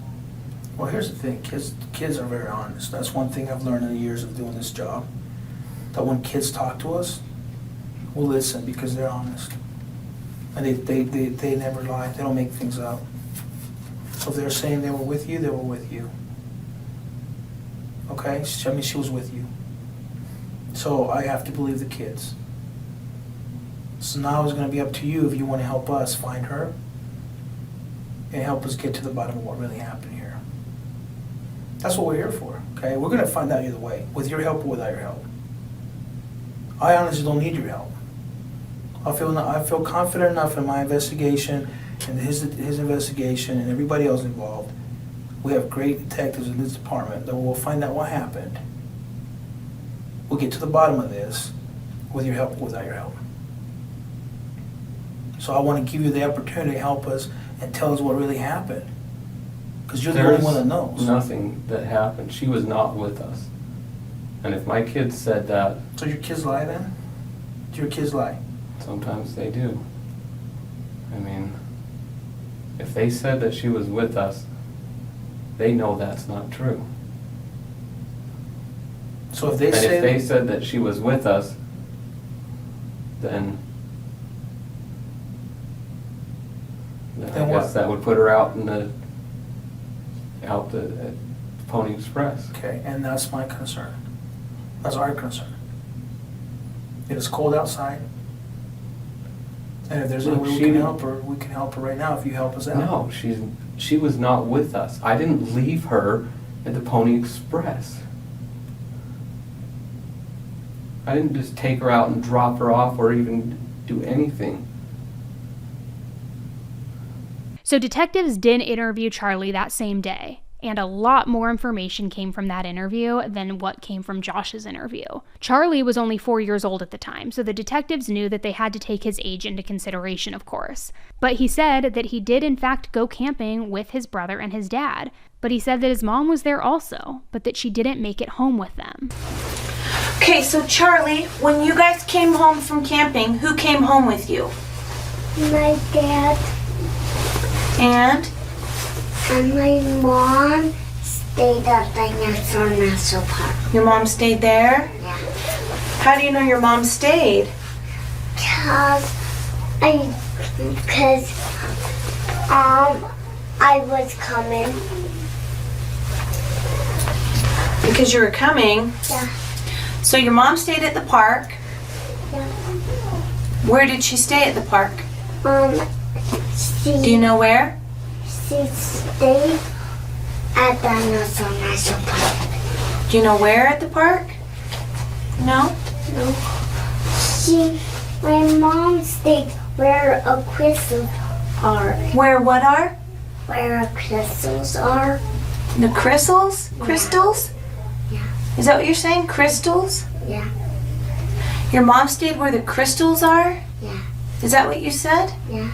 Well, here's the thing. Kids are very honest. That's one thing I've learned in the years of doing this job. That when kids talk to us, we'll listen because they're honest. And they never lie. They don't make things up. So if they're saying they were with you, they were with you. Okay? She was with you. So I have to believe the kids. So now it's going to be up to you if you want to help us find her and help us get to the bottom of what really happened here. That's what we're here for, okay? We're going to find out either way, with your help or without your help. I honestly don't need your help. I feel confident enough in my investigation and his investigation and everybody else involved. We have great detectives in this department that will find out what happened. We'll get to the bottom of this with your help or without your help. So I want to give you the opportunity to help us and tell us what really happened. Because you're the only one that knows. Nothing that happened. She was not with us. And if my kids said that... So your kids lie then? Do your kids lie? Sometimes they do. I mean, if they said that she was with us, they know that's not true. So if they and say... if they said that she was with us, then I guess that would put her out the Pony Express. Okay, and that's my concern. That's our concern. It is cold outside. And if there's any way we can help her, we can help her right now if you help us out. No, she was not with us. I didn't leave her at the Pony Express. I didn't just take her out and drop her off or even do anything. So detectives did interview Charlie that same day, and a lot more information came from that interview than what came from Josh's interview. Charlie was only 4 years old at the time, so the detectives knew that they had to take his age into consideration, of course. But he said that he did in fact go camping with his brother and his dad, but he said that his mom was there also, but that she didn't make it home with them. Okay, so Charlie, when you guys came home from camping, who came home with you? My dad. And my mom stayed at Dinosaur National Park. Your mom stayed there? Yeah. How do you know your mom stayed? Because I was coming. Because you were coming? Yeah. So your mom stayed at the park? Yeah. Where did she stay at the park? Do you know where? She stayed at Dinosaur National Park. Do you know where at the park? No? No. My mom stayed where a crystals are. Where what are? Where crystals are. The crystals? Yeah. Crystals? Yeah. Is that what you're saying? Crystals? Yeah. Your mom stayed where the crystals are? Yeah. Is that what you said? Yeah.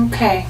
Okay.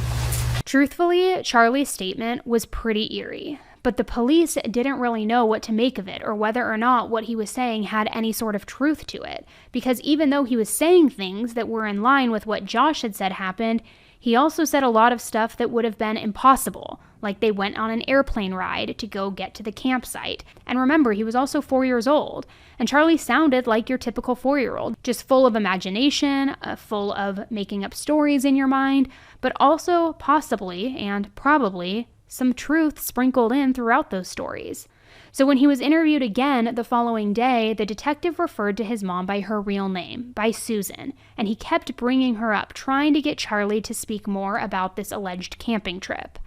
Truthfully, Charlie's statement was pretty eerie, but the police didn't really know what to make of it or whether or not what he was saying had any sort of truth to it, because even though he was saying things that were in line with what Josh had said happened, He also said a lot of stuff that would have been impossible, like they went on an airplane ride to go get to the campsite. And remember, he was also 4 years old, and Charlie sounded like your typical 4-year-old, just full of imagination, full of making up stories in your mind, but also possibly and probably some truth sprinkled in throughout those stories. So when he was interviewed again the following day, the detective referred to his mom by her real name, by Susan, and he kept bringing her up, trying to get Charlie to speak more about this alleged camping trip.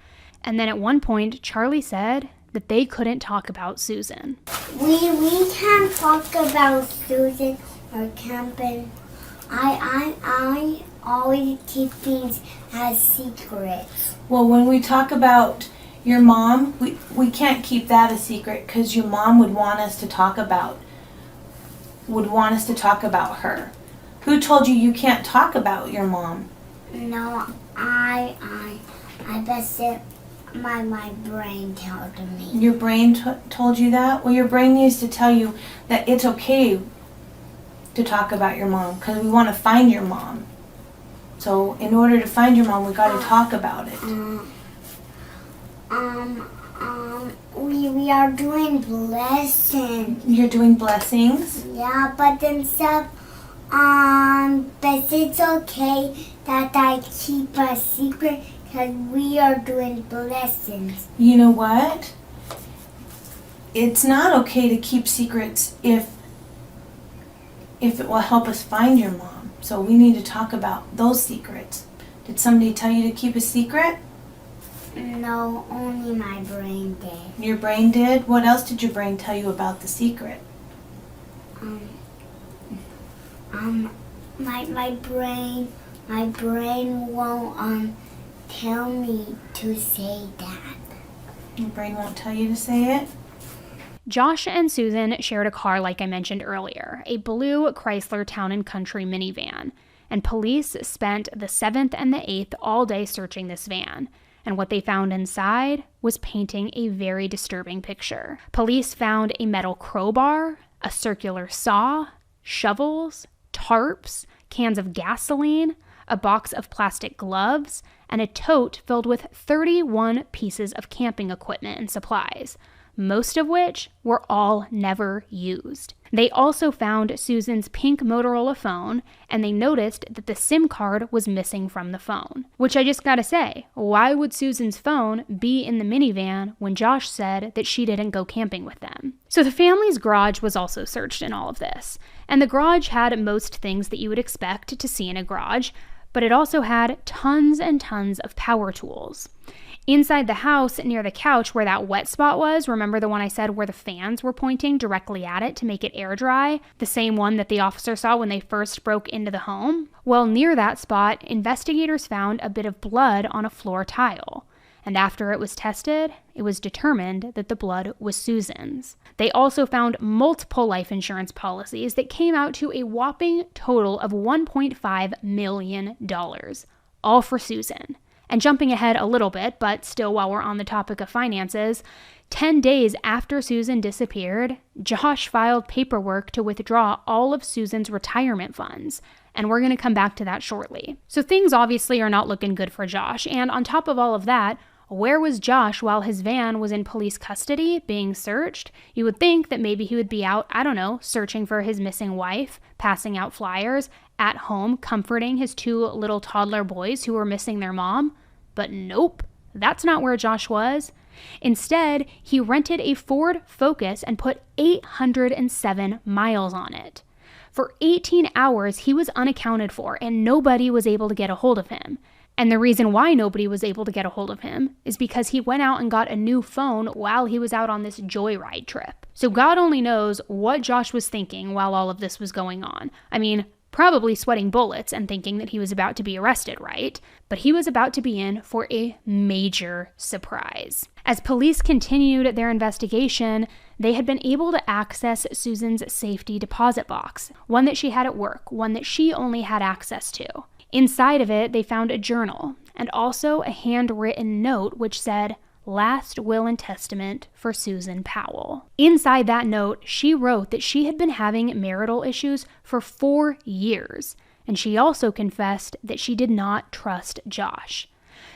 And then at one point, Charlie said that they couldn't talk about Susan. We can't talk about Susan or camping. I always keep things as secrets. Well, when we talk about your mom, we can't keep that a secret because your mom would want us to talk about her. Who told you can't talk about your mom? No, I guess my brain told me. Your brain told you that? Well, your brain needs to tell you that it's okay to talk about your mom because we want to find your mom. So in order to find your mom, we got to talk about it. We are doing blessings. You're doing blessings? Yeah, but then but it's okay that I keep a secret because we are doing blessings. You know what? It's not okay to keep secrets if it will help us find your mom. So we need to talk about those secrets. Did somebody tell you to keep a secret? No, only my brain did. Your brain did? What else did your brain tell you about the secret? My brain won't tell me to say that. Your brain won't tell you to say it? Josh and Susan shared a car like I mentioned earlier, a blue Chrysler Town & Country minivan, and police spent the 7th and the 8th all day searching this van. And what they found inside was painting a very disturbing picture. Police found a metal crowbar, a circular saw, shovels, tarps, cans of gasoline, a box of plastic gloves, and a tote filled with 31 pieces of camping equipment and supplies, most of which were all never used. They also found Susan's pink Motorola phone, and they noticed that the SIM card was missing from the phone. Which I just gotta say, why would Susan's phone be in the minivan when Josh said that she didn't go camping with them? So the family's garage was also searched in all of this, and the garage had most things that you would expect to see in a garage, but it also had tons and tons of power tools. Inside the house, near the couch where that wet spot was, remember the one I said where the fans were pointing directly at it to make it air dry? The same one that the officer saw when they first broke into the home? Well, near that spot, investigators found a bit of blood on a floor tile. And after it was tested, it was determined that the blood was Susan's. They also found multiple life insurance policies that came out to a whopping total of $1.5 million, all for Susan. And jumping ahead a little bit, but still while we're on the topic of finances, 10 days after Susan disappeared, Josh filed paperwork to withdraw all of Susan's retirement funds. And we're going to come back to that shortly. So things obviously are not looking good for Josh. And on top of all of that, where was Josh while his van was in police custody being searched? You would think that maybe he would be out, I don't know, searching for his missing wife, passing out flyers, at home comforting his 2 little toddler boys who were missing their mom. But nope, that's not where Josh was. Instead, he rented a Ford Focus and put 807 miles on it. For 18 hours, he was unaccounted for, and nobody was able to get a hold of him. And the reason why nobody was able to get a hold of him is because he went out and got a new phone while he was out on this joyride trip. So God only knows what Josh was thinking while all of this was going on. I mean, probably sweating bullets and thinking that he was about to be arrested, right? But he was about to be in for a major surprise. As police continued their investigation, they had been able to access Susan's safety deposit box, one that she had at work, one that she only had access to. Inside of it, they found a journal and also a handwritten note which said, "Last will and testament for Susan Powell." Inside that note, she wrote that she had been having marital issues for 4 years, and she also confessed that she did not trust Josh.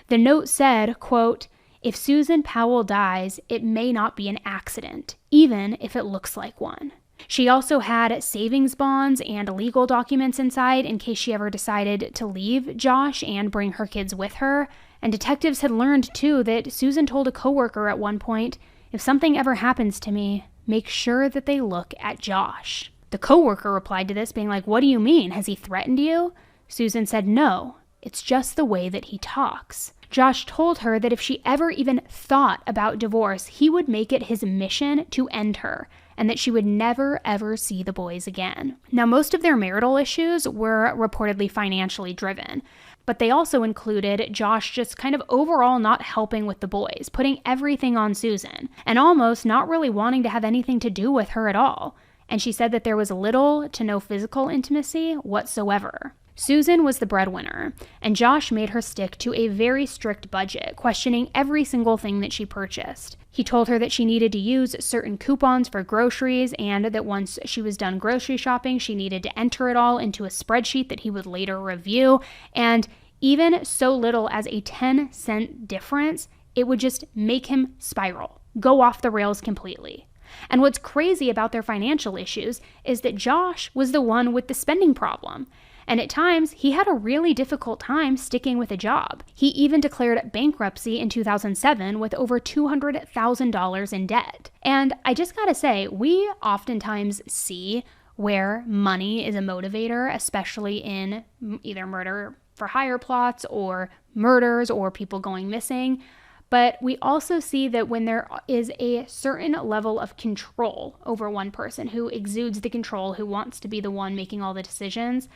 The note said, quote, "If Susan Powell dies, it may not be an accident, even if it looks like one." She also had savings bonds and legal documents inside in case she ever decided to leave Josh and bring her kids with her. And detectives had learned, too, that Susan told a coworker at one point, "If something ever happens to me, make sure that they look at Josh." The coworker replied to this being like, "What do you mean? Has he threatened you?" Susan said, "No, it's just the way that he talks." Josh told her that if she ever even thought about divorce, he would make it his mission to end her, and that she would never ever see the boys again. Now, most of their marital issues were reportedly financially driven, but they also included Josh just kind of overall not helping with the boys, putting everything on Susan, and almost not really wanting to have anything to do with her at all. And she said that there was little to no physical intimacy whatsoever. Susan was the breadwinner, and Josh made her stick to a very strict budget, questioning every single thing that she purchased. He told her that she needed to use certain coupons for groceries, and that once she was done grocery shopping, she needed to enter it all into a spreadsheet that he would later review, and even so little as a 10-cent difference, it would just make him spiral, go off the rails completely. And what's crazy about their financial issues is that Josh was the one with the spending problem. And at times, he had a really difficult time sticking with a job. He even declared bankruptcy in 2007 with over $200,000 in debt. And I just gotta say, we oftentimes see where money is a motivator, especially in either murder for hire plots or murders or people going missing. But we also see that when there is a certain level of control over one person who exudes the control, who wants to be the one making all the decisions,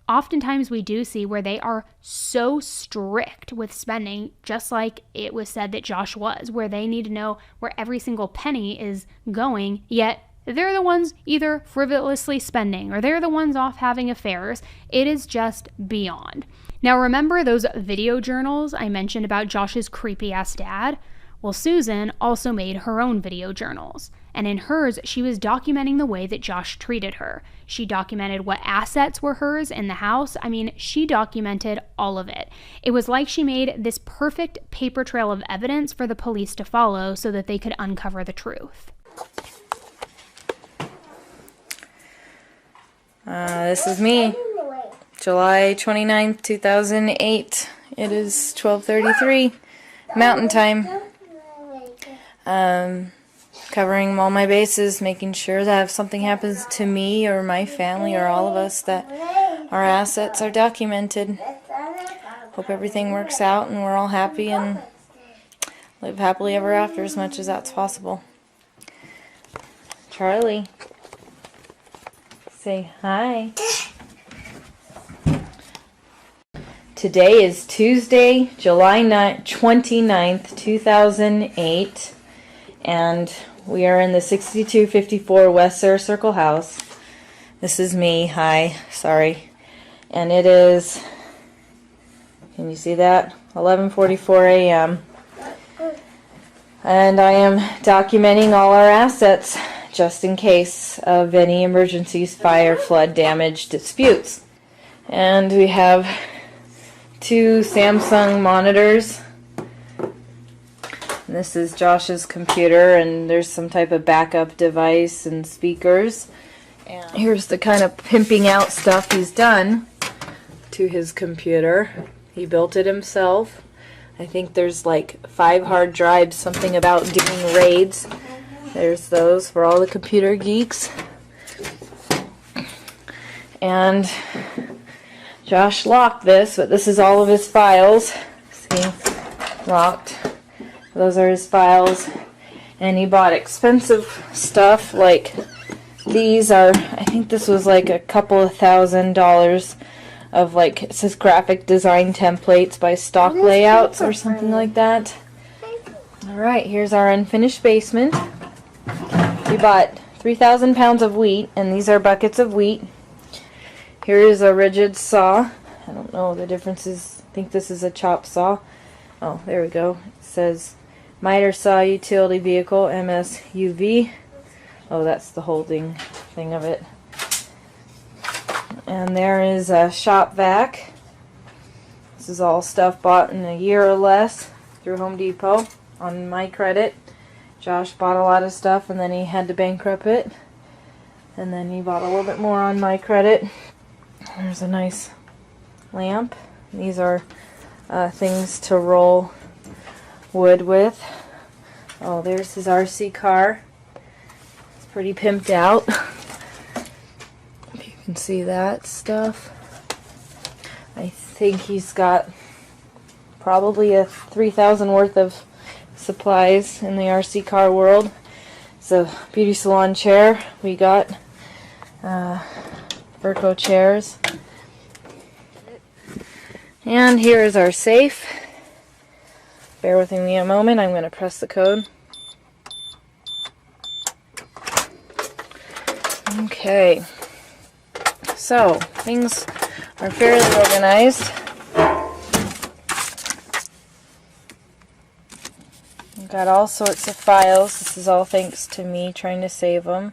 oftentimes we do see where they are so strict with spending, just like it was said that Josh was, where they need to know where every single penny is going, yet they're the ones either frivolously spending or they're the ones off having affairs. It is just beyond. Now, remember those video journals I mentioned about Josh's creepy-ass dad? Well, Susan also made her own video journals, and in hers, she was documenting the way that Josh treated her. She documented what assets were hers in the house. I mean, she documented all of it. It was like she made this perfect paper trail of evidence for the police to follow so that they could uncover the truth. This is me. July 29th, 2008. It is 12:33 Mountain Time. Covering all my bases, making sure that if something happens to me or my family or all of us, that our assets are documented. Hope everything works out and we're all happy and live happily ever after as much as that's possible. Charlie, say hi. Today is Tuesday, July 29th, 2008, and we are in the 6254 West Sarah Circle house. This is me. Hi. Sorry. And it is, can you see that? 11:44 a.m. And I am documenting all our assets just in case of any emergencies, fire, flood, damage, disputes. And we have 2 Samsung monitors. And this is Josh's computer, and there's some type of backup device and speakers. And here's the kind of pimping out stuff he's done to his computer. He built it himself. I think there's like 5 hard drives, something about doing raids. There's those for all the computer geeks. And Josh locked this, but this is all of his files. See, locked. Those are his files. And he bought expensive stuff, like these are, I think this was like a couple of $1,000 of, like, it says graphic design templates by Stock Layouts or something like that. Alright, here's our unfinished basement. We bought 3,000 pounds of wheat, and these are buckets of wheat. Here is a rigid saw. I don't know the differences. I think this is a chop saw. Oh, there we go. It says miter saw utility vehicle, MSUV. Oh, that's the holding thing of it. And there is a shop vac. This is all stuff bought in a year or less through Home Depot on my credit. Josh bought a lot of stuff and then he had to bankrupt it. And then he bought a little bit more on my credit. There's a nice lamp. These are things to roll wood with. Oh, there's his RC car. It's pretty pimped out. If you can see that stuff. I think he's got probably a 3,000 worth of supplies in the RC car world. It's a beauty salon chair. We got Virco chairs. And here is our safe. Bear with me a moment. I'm going to press the code. Okay. So, things are fairly organized. We've got all sorts of files. This is all thanks to me trying to save them.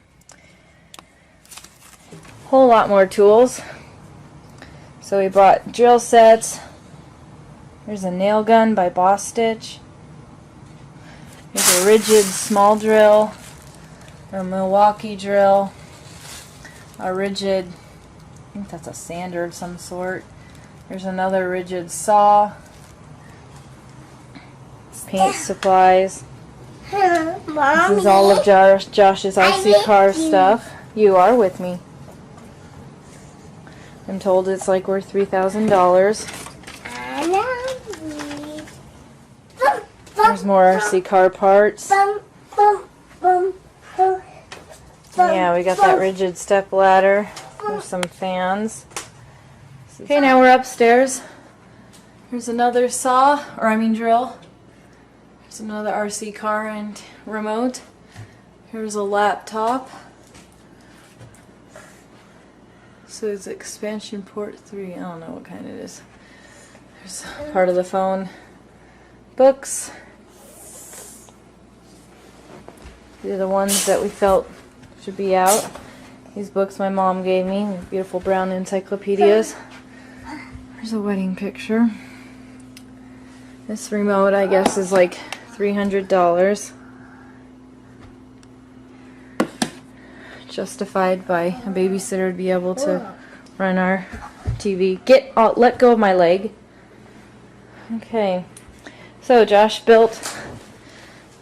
Whole lot more tools. So we bought drill sets. There's a nail gun by Boss Stitch. There's a rigid small drill, a Milwaukee drill, a rigid, I think that's a sander of some sort. There's another rigid saw, paint supplies. This is all of Josh's RC car stuff. You are with me. I'm told it's like worth $3,000. There's more RC car parts. Yeah, we got that rigid step ladder. There's some fans. Okay, now we're upstairs. Here's another saw, or I mean drill. There's another RC car and remote. Here's a laptop. So it's expansion port 3. I don't know what kind it is. There's part of the phone. Books. These are the ones that we felt should be out. These books my mom gave me, beautiful brown encyclopedias. There's a wedding picture. This remote, I guess, is like $300. Justified by a babysitter to be able to run our TV. Let go of my leg. Okay, so Josh built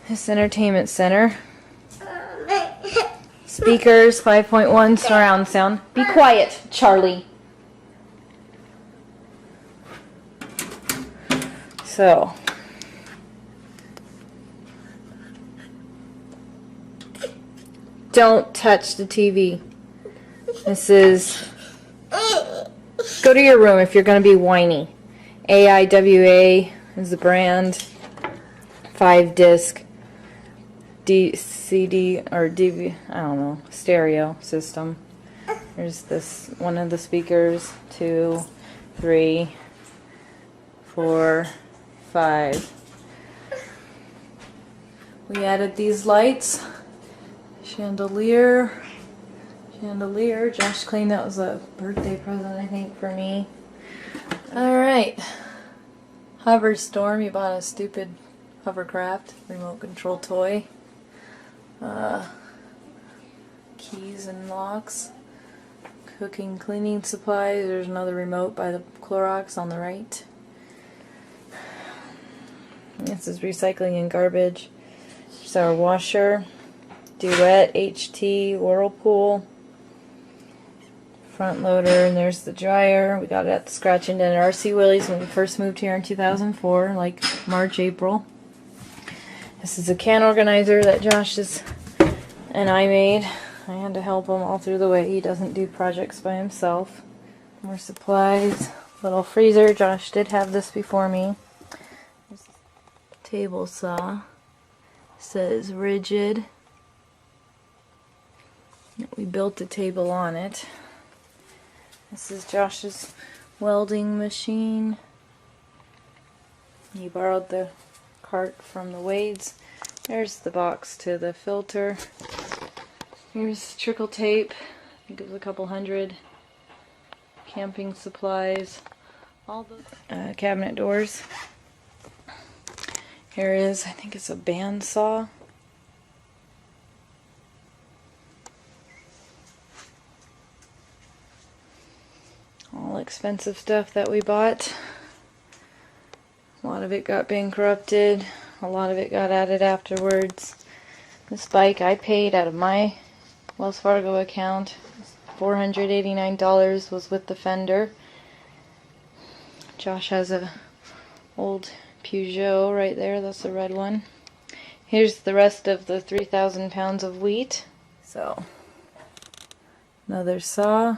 this entertainment center. Speakers, 5.1 surround sound. Be quiet, Charlie. So, don't touch the TV. This is, go to your room if you're going to be whiny. AIWA is the brand. 5-disc CD or DV, I don't know, stereo system. There's this one of the speakers, 2, 3, 4, 5. We added these lights. Chandelier. Josh claimed that was a birthday present, I think, for me. Alright. Hoverstorm. You bought a stupid hovercraft remote control toy. Keys and locks. Cooking, cleaning supplies. There's another remote by the Clorox on the right. This is recycling and garbage. There's our washer. Duet, HT, Whirlpool. Front loader, and there's the dryer. We got it at the Scratch and Dent at RC Willie's when we first moved here in 2004, like March, April. This is a can organizer that Josh and I made. I had to help him all through the way. He doesn't do projects by himself. More supplies. Little freezer. Josh did have this before me. Table saw. Says rigid. We built a table on it. This is Josh's welding machine. He borrowed the cart from the Wades. There's the box to the filter. Here's trickle tape. I think it was a couple hundred. camping supplies, all the cabinet doors. Here is, I think it's a bandsaw. All expensive stuff that we bought. A lot of it got bankrupted. A lot of it got added afterwards. This bike I paid out of my Wells Fargo account. $489 was with the fender. Josh has a old Peugeot right there. That's the red one. Here's the rest of the 3,000 pounds of wheat. So, another saw,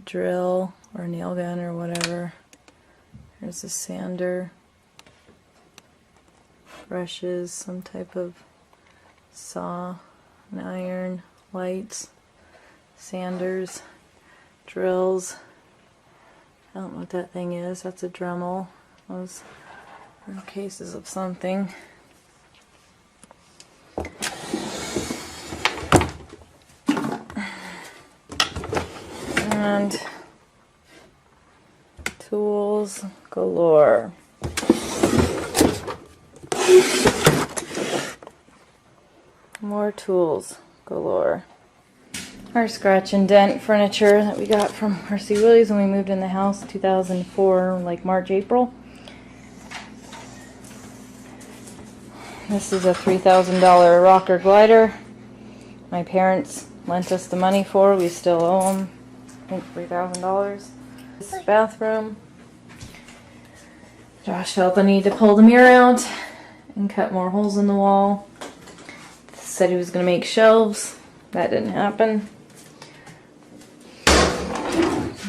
drill or nail gun or whatever. There's a sander, brushes, some type of saw, an iron, lights, sanders, drills. I don't know what that thing is. That's a Dremel. Those are cases of something. And tools galore. More tools galore. Our scratch and dent furniture that we got from R.C. Willey's when we moved in the house in 2004, like March, April. This is a $3,000 rocker glider. My parents lent us the money for. We still owe them, I think, $3,000. This bathroom. Josh felt the need to pull the mirror out and cut more holes in the wall. Said he was going to make shelves. That didn't happen.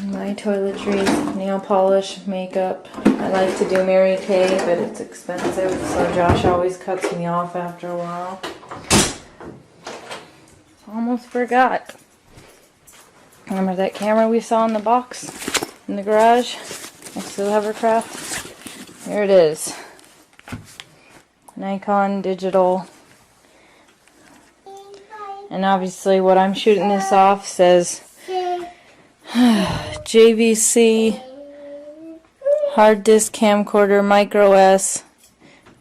My toiletries, nail polish, makeup. I like to do Mary Kay, but it's expensive, so Josh always cuts me off after a while. Almost forgot. Remember that camera we saw in the box in the garage next to the hovercraft? Here it is. Nikon digital. And obviously what I'm shooting this off says JVC hard disk camcorder micro S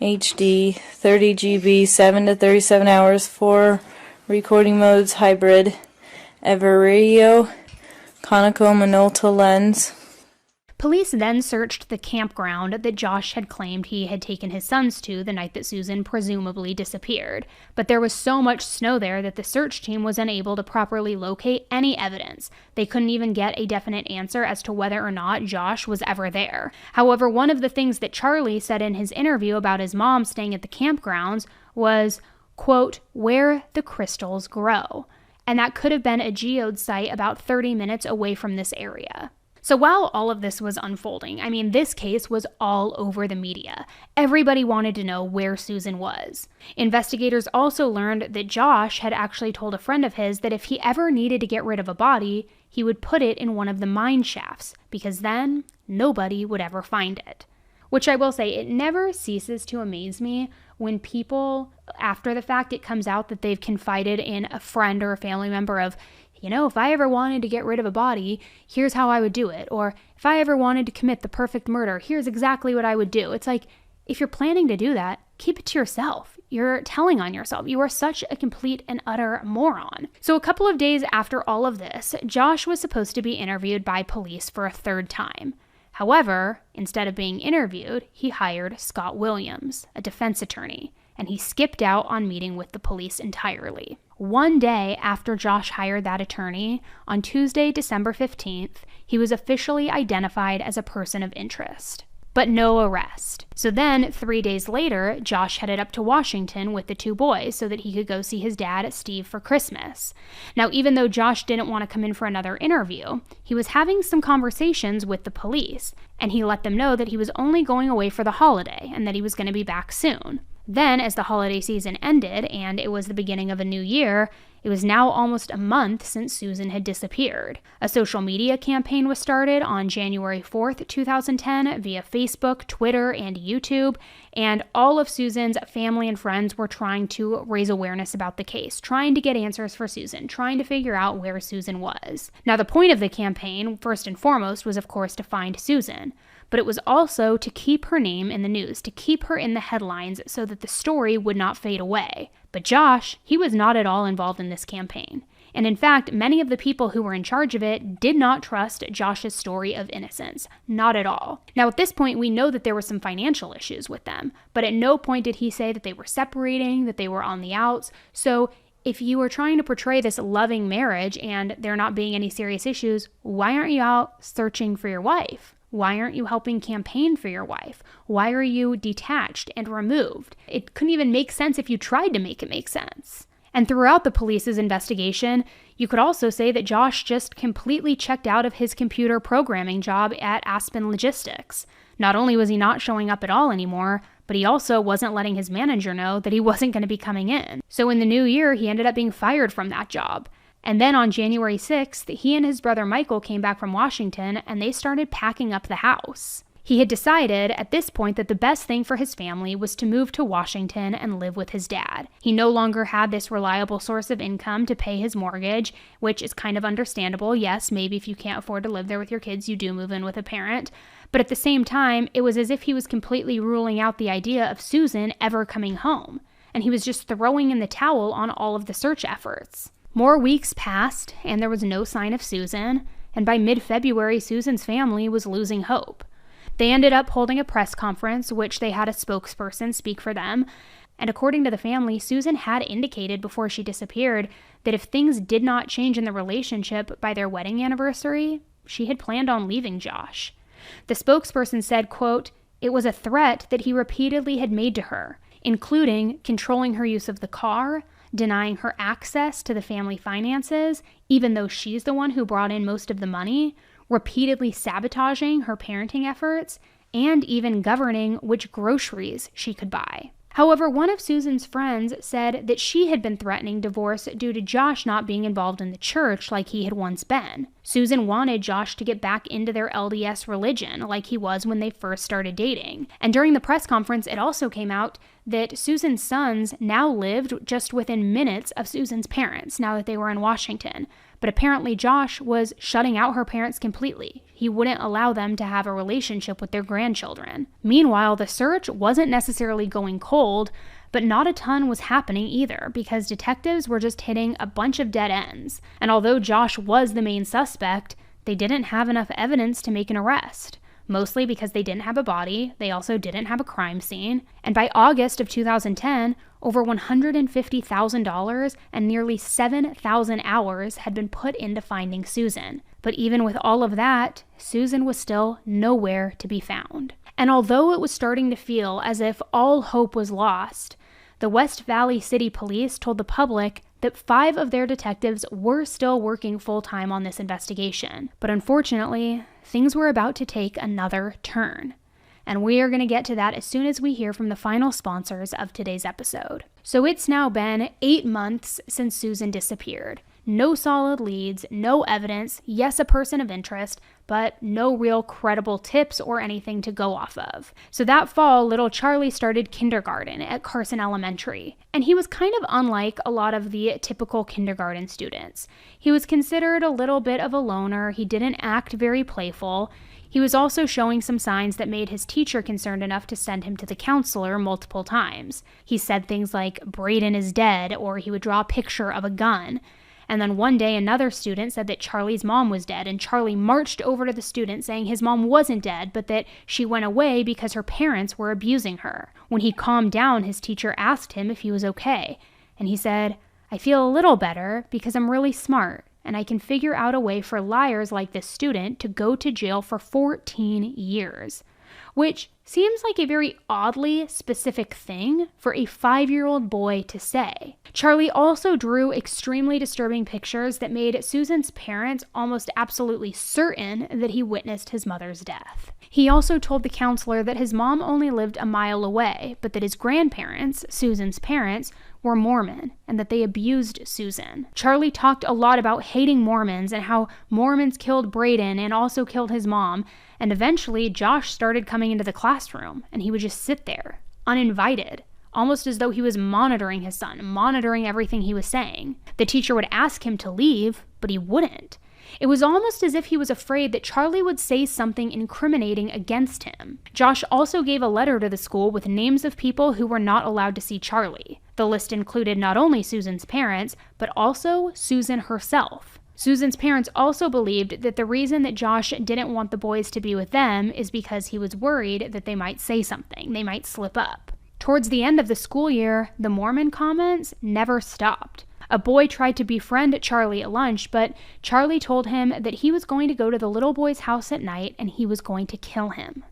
HD 30 GB 7 to 37 hours 4 recording modes hybrid Everio conical Minolta lens. Police then searched the campground that Josh had claimed he had taken his sons to the night that Susan presumably disappeared, but there was so much snow there that the search team was unable to properly locate any evidence. They couldn't even get a definite answer as to whether or not Josh was ever there. However, one of the things that Charlie said in his interview about his mom staying at the campgrounds was, quote, where the crystals grow. And that could have been a geode site about 30 minutes away from this area. So while all of this was unfolding, I mean, this case was all over the media. Everybody wanted to know where Susan was. Investigators also learned that Josh had actually told a friend of his that if he ever needed to get rid of a body, he would put it in one of the mine shafts, because then nobody would ever find it. Which I will say, it never ceases to amaze me when people, after the fact, it comes out that they've confided in a friend or a family member of, you know, if I ever wanted to get rid of a body, here's how I would do it. Or if I ever wanted to commit the perfect murder, here's exactly what I would do. It's like, if you're planning to do that, keep it to yourself. You're telling on yourself. You are such a complete and utter moron. So a couple of days after all of this, Josh was supposed to be interviewed by police for a third time. However, instead of being interviewed, he hired Scott Williams, a defense attorney, and he skipped out on meeting with the police entirely. One day after Josh hired that attorney, on Tuesday, December 15th, he was officially identified as a person of interest, but no arrest. So then, 3 days later, Josh headed up to Washington with the two boys so that he could go see his dad, Steve, for Christmas. Now, even though Josh didn't want to come in for another interview, he was having some conversations with the police, and he let them know that he was only going away for the holiday and that he was going to be back soon. Then, as the holiday season ended and it was the beginning of a new year, it was now almost a month since Susan had disappeared. A social media campaign was started on January 4th, 2010 via Facebook, Twitter, and YouTube, and all of Susan's family and friends were trying to raise awareness about the case, trying to get answers for Susan, trying to figure out where Susan was. Now, the point of the campaign, first and foremost, was of course to find Susan, but it was also to keep her name in the news, to keep her in the headlines so that the story would not fade away. But Josh, he was not at all involved in this campaign. And in fact, many of the people who were in charge of it did not trust Josh's story of innocence. Not at all. Now, at this point, we know that there were some financial issues with them, but at no point did he say that they were separating, that they were on the outs. So if you are trying to portray this loving marriage and there not being any serious issues, why aren't you out searching for your wife? Why aren't you helping campaign for your wife? Why are you detached and removed? It couldn't even make sense if you tried to make it make sense. And throughout the police's investigation, you could also say that Josh just completely checked out of his computer programming job at Aspen Logistics. Not only was he not showing up at all anymore, but he also wasn't letting his manager know that he wasn't going to be coming in. So in the new year, he ended up being fired from that job. And then on January 6th, he and his brother Michael came back from Washington and they started packing up the house. He had decided at this point that the best thing for his family was to move to Washington and live with his dad. He no longer had this reliable source of income to pay his mortgage, which is kind of understandable. Yes, maybe if you can't afford to live there with your kids, you do move in with a parent. But at the same time, it was as if he was completely ruling out the idea of Susan ever coming home. And he was just throwing in the towel on all of the search efforts. More weeks passed, and there was no sign of Susan, and by mid-February, Susan's family was losing hope. They ended up holding a press conference, which they had a spokesperson speak for them, and according to the family, Susan had indicated before she disappeared that if things did not change in the relationship by their wedding anniversary, she had planned on leaving Josh. The spokesperson said, quote, "It was a threat that he repeatedly had made to her, including controlling her use of the car, denying her access to the family finances, even though she's the one who brought in most of the money, repeatedly sabotaging her parenting efforts, and even governing which groceries she could buy." However, one of Susan's friends said that she had been threatening divorce due to Josh not being involved in the church like he had once been. Susan wanted Josh to get back into their LDS religion like he was when they first started dating. And during the press conference, it also came out that Susan's sons now lived just within minutes of Susan's parents now that they were in Washington. But apparently Josh was shutting out her parents completely. He wouldn't allow them to have a relationship with their grandchildren. Meanwhile, the search wasn't necessarily going cold, but not a ton was happening either because detectives were just hitting a bunch of dead ends. And although Josh was the main suspect, they didn't have enough evidence to make an arrest. Mostly because they didn't have a body, they also didn't have a crime scene, and by August of 2010, over $150,000 and nearly 7,000 hours had been put into finding Susan. But even with all of that, Susan was still nowhere to be found. And although it was starting to feel as if all hope was lost, the West Valley City Police told the public that 5 of their detectives were still working full-time on this investigation. But unfortunately, things were about to take another turn. And we are going to get to that as soon as we hear from the final sponsors of today's episode. So it's now been 8 months since Susan disappeared. No solid leads, no evidence, yes, a person of interest, but no real credible tips or anything to go off of. So that fall, little Charlie started kindergarten at Carson Elementary, and he was kind of unlike a lot of the typical kindergarten students. He was considered a little bit of a loner, he didn't act very playful. He was also showing some signs that made his teacher concerned enough to send him to the counselor multiple times. He said things like, "Braden is dead," or he would draw a picture of a gun. And then one day another student said that Charlie's mom was dead, and Charlie marched over to the student saying his mom wasn't dead, but that she went away because her parents were abusing her. When he calmed down, his teacher asked him if he was okay, and he said, "I feel a little better because I'm really smart, and I can figure out a way for liars like this student to go to jail for 14 years. Which seems like a very oddly specific thing for a 5-year-old boy to say. Charlie also drew extremely disturbing pictures that made Susan's parents almost absolutely certain that he witnessed his mother's death. He also told the counselor that his mom only lived a mile away, but that his grandparents, Susan's parents, were Mormon, and that they abused Susan. Charlie talked a lot about hating Mormons and how Mormons killed Braden and also killed his mom, and eventually Josh started coming into the classroom, and he would just sit there, uninvited, almost as though he was monitoring his son, monitoring everything he was saying. The teacher would ask him to leave, but he wouldn't. It was almost as if he was afraid that Charlie would say something incriminating against him. Josh also gave a letter to the school with names of people who were not allowed to see Charlie. The list included not only Susan's parents, but also Susan herself. Susan's parents also believed that the reason that Josh didn't want the boys to be with them is because he was worried that they might say something, they might slip up. Towards the end of the school year, the Mormon comments never stopped. A boy tried to befriend Charlie at lunch, but Charlie told him that he was going to go to the little boy's house at night and he was going to kill him.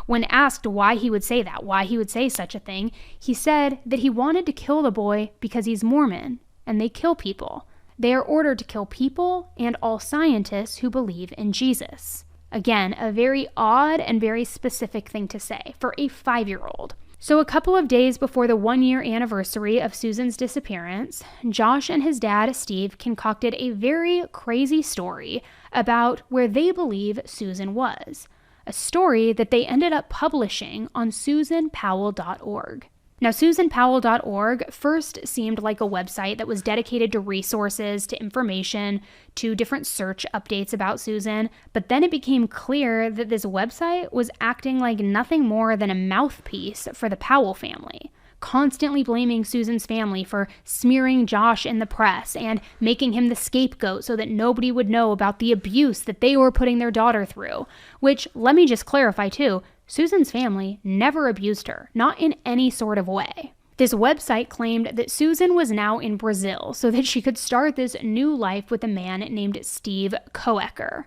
When asked why he would say that, why he would say such a thing, he said that he wanted to kill the boy because he's Mormon, and they kill people. They are ordered to kill people and all scientists who believe in Jesus. Again, a very odd and very specific thing to say for a 5-year-old. So a couple of days before the 1-year anniversary of Susan's disappearance, Josh and his dad, Steve, concocted a very crazy story about where they believe Susan was. A story that they ended up publishing on susanpowell.org. Now, susanpowell.org first seemed like a website that was dedicated to resources, to information, to different search updates about Susan, but then it became clear that this website was acting like nothing more than a mouthpiece for the Powell family, constantly blaming Susan's family for smearing Josh in the press and making him the scapegoat so that nobody would know about the abuse that they were putting their daughter through, which, let me just clarify too, Susan's family never abused her, not in any sort of way. This website claimed that Susan was now in Brazil so that she could start this new life with a man named Steve Koecker.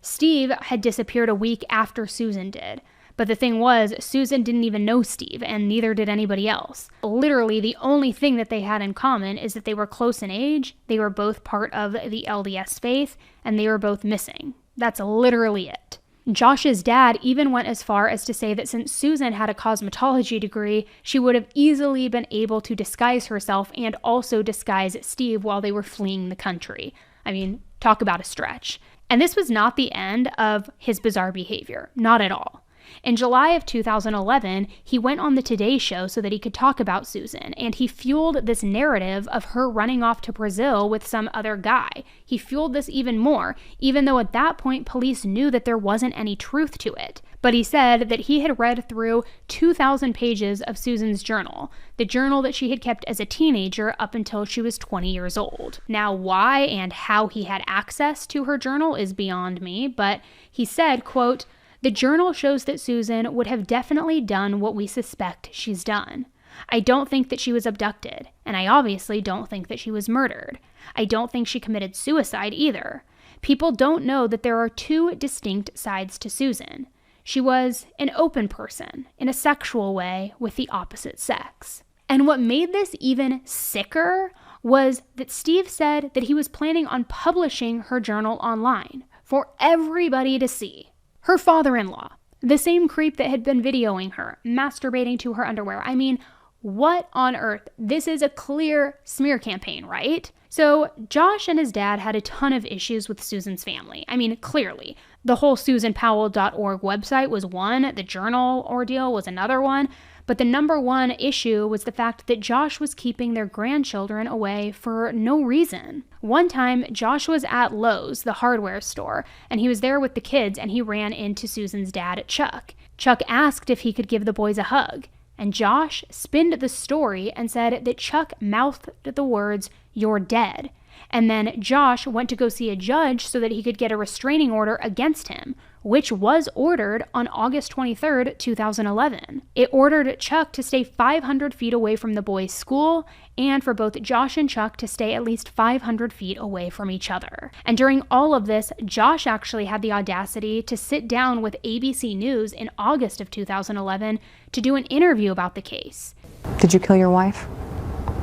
Steve had disappeared a week after Susan did, but the thing was, Susan didn't even know Steve, and neither did anybody else. Literally, the only thing that they had in common is that they were close in age, they were both part of the LDS faith, and they were both missing. That's literally it. Josh's dad even went as far as to say that since Susan had a cosmetology degree, she would have easily been able to disguise herself and also disguise Steve while they were fleeing the country. I mean, talk about a stretch. And this was not the end of his bizarre behavior. Not at all. In July of 2011, he went on the Today Show so that he could talk about Susan, and he fueled this narrative of her running off to Brazil with some other guy. He fueled this even more, even though at that point police knew that there wasn't any truth to it. But he said that he had read through 2,000 pages of Susan's journal, the journal that she had kept as a teenager up until she was 20 years old. Now, why and how he had access to her journal is beyond me, but he said, quote, "The journal shows that Susan would have definitely done what we suspect she's done. I don't think that she was abducted, and I obviously don't think that she was murdered. I don't think she committed suicide either. People don't know that there are two distinct sides to Susan. She was an open person, in a sexual way, with the opposite sex." And what made this even sicker was that Steve said that he was planning on publishing her journal online for everybody to see. Her father-in-law, the same creep that had been videoing her, masturbating to her underwear. I mean, what on earth? This is a clear smear campaign, right? So Josh and his dad had a ton of issues with Susan's family. I mean, clearly. The whole susanpowell.org website was one, the journal ordeal was another one, but the number one issue was the fact that Josh was keeping their grandchildren away for no reason. One time, Josh was at Lowe's, the hardware store, and he was there with the kids, and he ran into Susan's dad, Chuck. Chuck asked if he could give the boys a hug, and Josh spinned the story and said that Chuck mouthed the words, "You're dead," And then Josh went to go see a judge so that he could get a restraining order against him, which was ordered on August 23rd, 2011. It ordered Chuck to stay 500 feet away from the boys' school, and for both Josh and Chuck to stay at least 500 feet away from each other. And during all of this, Josh actually had the audacity to sit down with ABC News in August of 2011 to do an interview about the case. Did you kill your wife?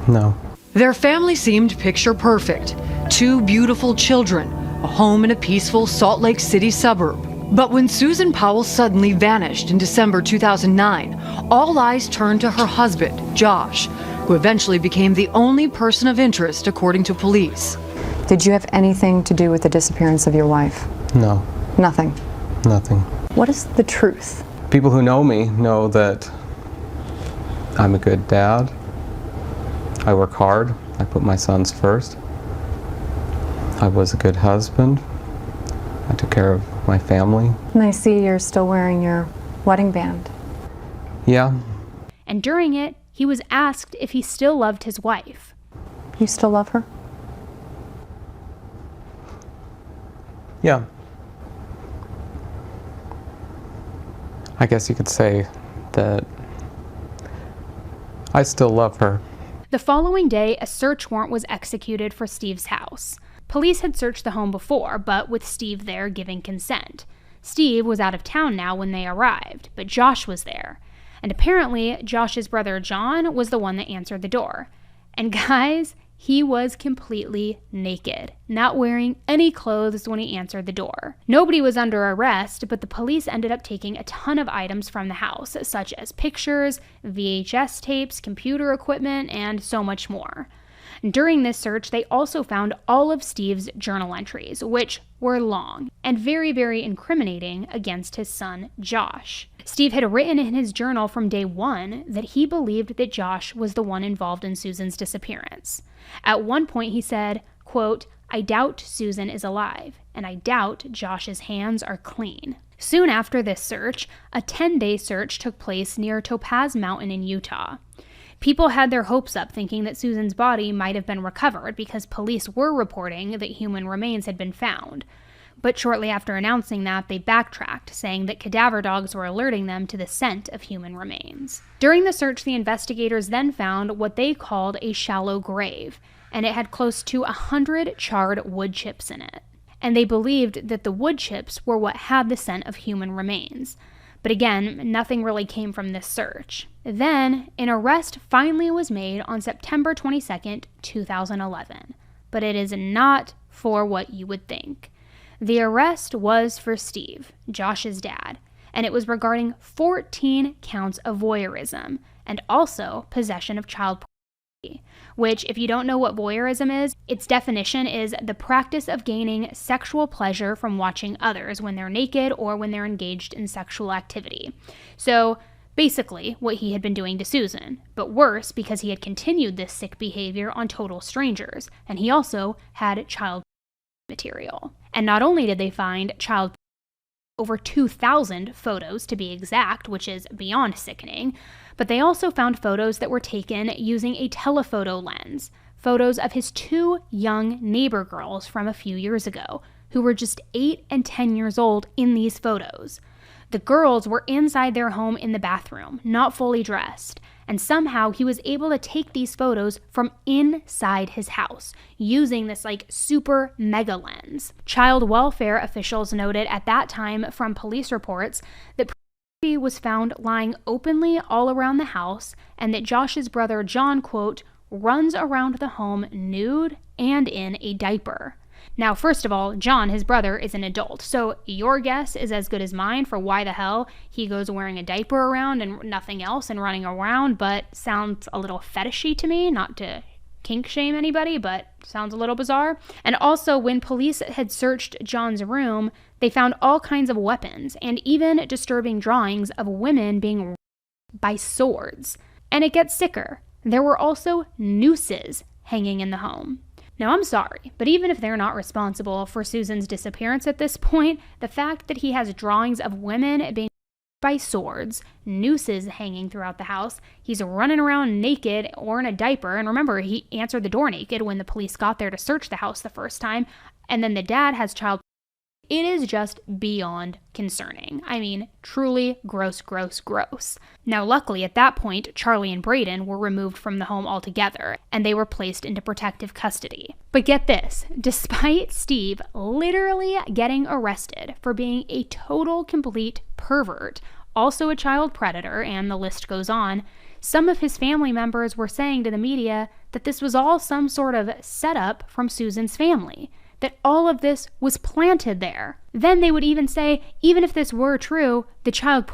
No. Their family seemed picture perfect. 2 beautiful children, a home in a peaceful Salt Lake City suburb. But when Susan Powell suddenly vanished in December 2009, all eyes turned to her husband, Josh, who eventually became the only person of interest according to police. Did you have anything to do with the disappearance of your wife? No. Nothing? Nothing. What is the truth? People who know me know that I'm a good dad. I work hard. I put my sons first. I was a good husband. I took care of my family. And I see you're still wearing your wedding band. Yeah. And during it, he was asked if he still loved his wife. You still love her? Yeah. I guess you could say that I still love her. The following day, a search warrant was executed for Steve's house. Police had searched the home before, but with Steve there giving consent. Steve was out of town now when they arrived, but Josh was there. And apparently, Josh's brother John was the one that answered the door. And guys, he was completely naked, not wearing any clothes when he answered the door. Nobody was under arrest, but the police ended up taking a ton of items from the house, such as pictures, VHS tapes, computer equipment, and so much more. During this search, they also found all of Steve's journal entries, which were long and very, very incriminating against his son, Josh. Steve had written in his journal from day one that he believed that Josh was the one involved in Susan's disappearance. At one point, he said, quote, "I doubt Susan is alive, and I doubt Josh's hands are clean." Soon after this search, a 10-day search took place near Topaz Mountain in Utah. People had their hopes up thinking that Susan's body might have been recovered because police were reporting that human remains had been found. But shortly after announcing that, they backtracked, saying that cadaver dogs were alerting them to the scent of human remains. During the search, the investigators then found what they called a shallow grave, and it had close to 100 charred wood chips in it. And they believed that the wood chips were what had the scent of human remains. But again, nothing really came from this search. Then, an arrest finally was made on September 22nd, 2011. But it is not for what you would think. The arrest was for Steve, Josh's dad, and it was regarding 14 counts of voyeurism and also possession of child pornography, which, if you don't know what voyeurism is, its definition is the practice of gaining sexual pleasure from watching others when they're naked or when they're engaged in sexual activity. So, basically, what he had been doing to Susan, but worse because he had continued this sick behavior on total strangers, and he also had child material. And not only did they find child over 2,000 photos to be exact, which is beyond sickening, but they also found photos that were taken using a telephoto lens, photos of his 2 young neighbor girls from a few years ago, who were just 8 and 10 years old in these photos. The girls were inside their home in the bathroom, not fully dressed, and somehow he was able to take these photos from inside his house using this super mega lens. Child welfare officials noted at that time from police reports that pornography was found lying openly all around the house and that Josh's brother John, quote, runs around the home nude and in a diaper. Now, first of all, John, his brother, is an adult, so your guess is as good as mine for why the hell he goes wearing a diaper around and nothing else and running around, but sounds a little fetishy to me, not to kink shame anybody, but sounds a little bizarre. And also, when police had searched John's room, they found all kinds of weapons and even disturbing drawings of women being raped by swords. And it gets sicker. There were also nooses hanging in the home. Now, I'm sorry, but even if they're not responsible for Susan's disappearance at this point, the fact that he has drawings of women being by swords, nooses hanging throughout the house. He's running around naked or in a diaper. And remember, he answered the door naked when the police got there to search the house the first time. And then the dad has child. It is just beyond concerning. I mean, truly gross, gross, gross. Now, luckily, at that point, Charlie and Braden were removed from the home altogether, and they were placed into protective custody. But get this, despite Steve literally getting arrested for being a total, complete pervert, also a child predator, and the list goes on, some of his family members were saying to the media that this was all some sort of setup from Susan's family, that all of this was planted there. Then they would even say, even if this were true, the child,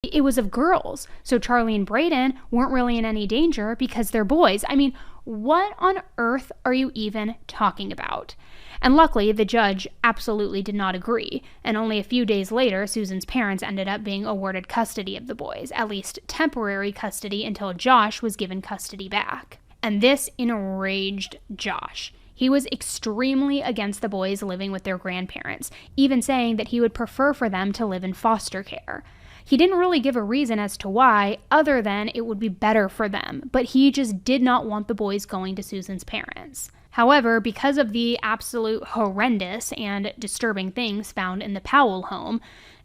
it was of girls. So Charlie and Braden weren't really in any danger because they're boys. I mean, what on earth are you even talking about? And luckily, the judge absolutely did not agree. And only a few days later, Susan's parents ended up being awarded custody of the boys, at least temporary custody until Josh was given custody back. And this enraged Josh. He was extremely against the boys living with their grandparents, even saying that he would prefer for them to live in foster care. He didn't really give a reason as to why, other than it would be better for them, but he just did not want the boys going to Susan's parents. However, because of the absolute horrendous and disturbing things found in the Powell home,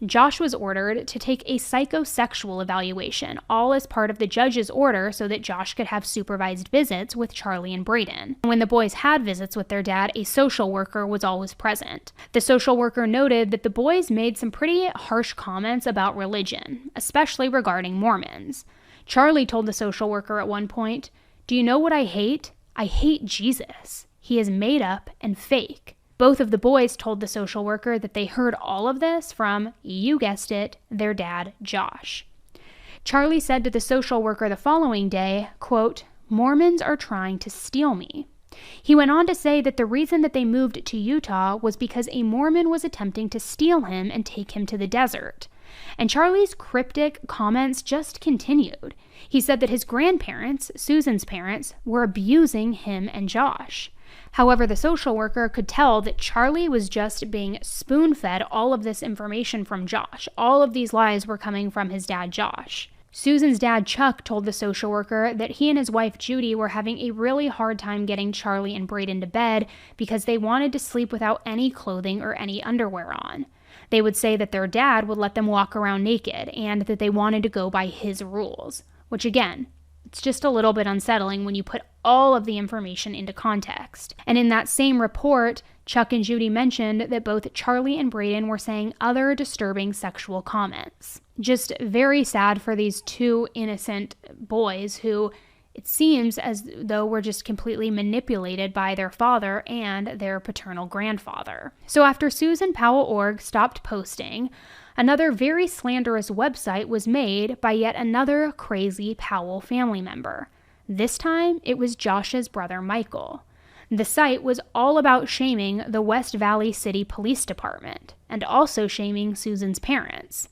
Josh was ordered to take a psychosexual evaluation, all as part of the judge's order so that Josh could have supervised visits with Charlie and Braden. When the boys had visits with their dad, a social worker was always present. The social worker noted that the boys made some pretty harsh comments about religion, especially regarding Mormons. Charlie told the social worker at one point, "Do you know what I hate? I hate Jesus. He is made up and fake." Both of the boys told the social worker that they heard all of this from, you guessed it, their dad, Josh. Charlie said to the social worker the following day, quote, "Mormons are trying to steal me." He went on to say that the reason that they moved to Utah was because a Mormon was attempting to steal him and take him to the desert. And Charlie's cryptic comments just continued. He said that his grandparents, Susan's parents, were abusing him and Josh. However, the social worker could tell that Charlie was just being spoon-fed all of this information from Josh. All of these lies were coming from his dad, Josh. Susan's dad, Chuck, told the social worker that he and his wife, Judy, were having a really hard time getting Charlie and Braden to bed because they wanted to sleep without any clothing or any underwear on. They would say that their dad would let them walk around naked and that they wanted to go by his rules, which again, it's just a little bit unsettling when you put all of the information into context. And in that same report, Chuck and Judy mentioned that both Charlie and Braden were saying other disturbing sexual comments. Just very sad for these two innocent boys who it seems as though were just completely manipulated by their father and their paternal grandfather. So after SusanPowell.org stopped posting, another very slanderous website was made by yet another crazy Powell family member. This time, it was Josh's brother Michael. The site was all about shaming the West Valley City Police Department and also shaming Susan's parents.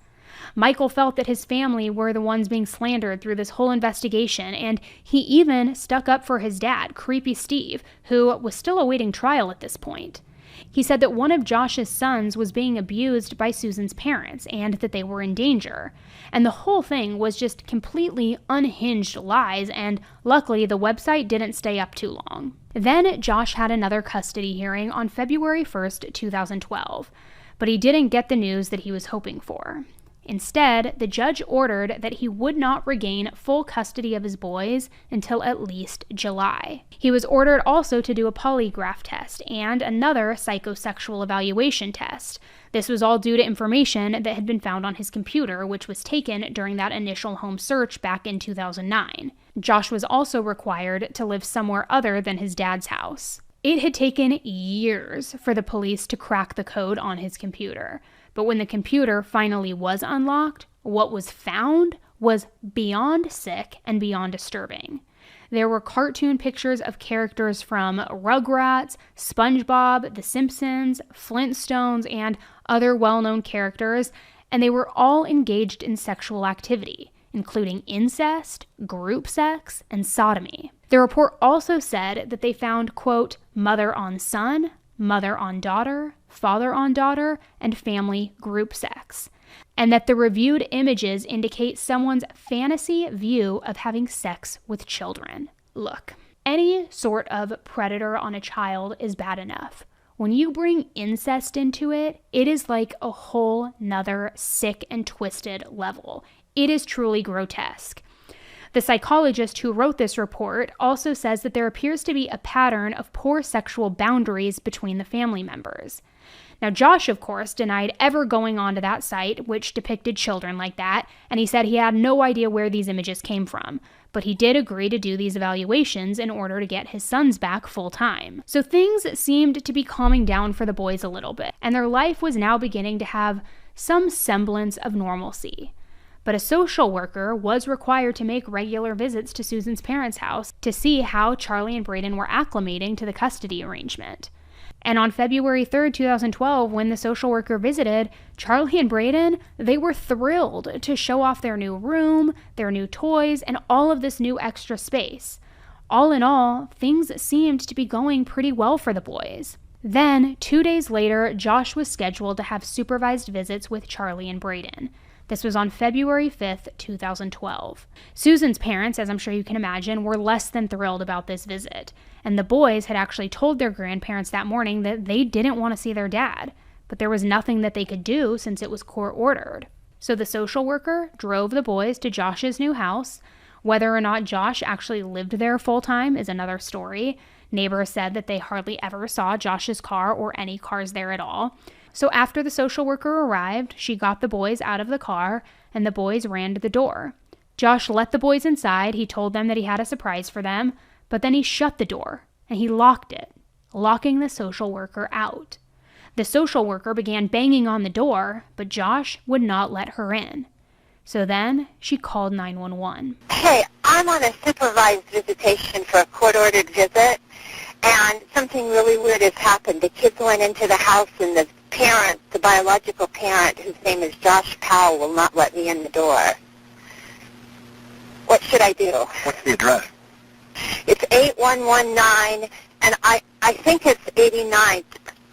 Michael felt that his family were the ones being slandered through this whole investigation, and he even stuck up for his dad, Creepy Steve, who was still awaiting trial at this point. He said that one of Josh's sons was being abused by Susan's parents and that they were in danger. And the whole thing was just completely unhinged lies, and luckily the website didn't stay up too long. Then Josh had another custody hearing on February 1st, 2012, but he didn't get the news that he was hoping for. Instead, the judge ordered that he would not regain full custody of his boys until at least July. He was ordered also to do a polygraph test and another psychosexual evaluation test. This was all due to information that had been found on his computer, which was taken during that initial home search back in 2009. Josh was also required to live somewhere other than his dad's house. It had taken years for the police to crack the code on his computer. But when the computer finally was unlocked, what was found was beyond sick and beyond disturbing. There were cartoon pictures of characters from Rugrats, SpongeBob, The Simpsons, Flintstones, and other well-known characters, and they were all engaged in sexual activity, including incest, group sex, and sodomy. The report also said that they found, quote, mother on son, mother on daughter, father on daughter, and family group sex. and that the reviewed images indicate someone's fantasy view of having sex with children. Look, any sort of predator on a child is bad enough. When you bring incest into it, it is like a whole nother sick and twisted level. It is truly grotesque. The psychologist who wrote this report also says that there appears to be a pattern of poor sexual boundaries between the family members. Now, Josh, of course, denied ever going onto that site, which depicted children like that, and he said he had no idea where these images came from. But he did agree to do these evaluations in order to get his sons back full-time. So things seemed to be calming down for the boys a little bit, and their life was now beginning to have some semblance of normalcy. But a social worker was required to make regular visits to Susan's parents' house to see how Charlie and Braden were acclimating to the custody arrangement. And on February 3rd, 2012, when the social worker visited, Charlie and Braden, they were thrilled to show off their new room, their new toys, and all of this new extra space. All in all, things seemed to be going pretty well for the boys. Then, 2 days later, Josh was scheduled to have supervised visits with Charlie and Braden. This was on February 5th, 2012. Susan's parents, as I'm sure you can imagine, were less than thrilled about this visit, and the boys had actually told their grandparents that morning that they didn't want to see their dad, but there was nothing that they could do since it was court-ordered. So the social worker drove the boys to Josh's new house. Whether or not Josh actually lived there full-time is another story. Neighbors said that they hardly ever saw Josh's car or any cars there at all. So after the social worker arrived, she got the boys out of the car, and the boys ran to the door. Josh let the boys inside. He told them that he had a surprise for them, but then he shut the door, and he locked it, locking the social worker out. The social worker began banging on the door, but Josh would not let her in. So then she called 911. Hey, I'm on a supervised visitation for a court-ordered visit, and something really weird has happened. The kids went into the house, and the parent, the biological parent, whose name is Josh Powell, will not let me in the door. What should I do? What's the address? It's 8119, and I think it's 89th.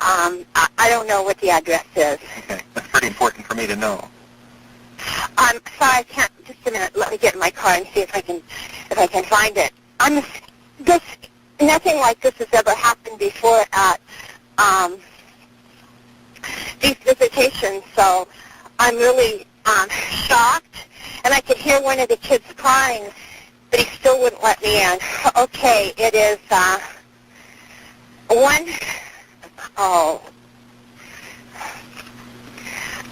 I don't know what the address is. Okay, that's pretty important for me to know. I'm sorry, I can't. Just a minute. Let me get in my car and see if I can find it. Nothing like this has ever happened before at these visitations, so I'm really shocked. And I could hear one of the kids crying, but he still wouldn't let me in. Okay, it is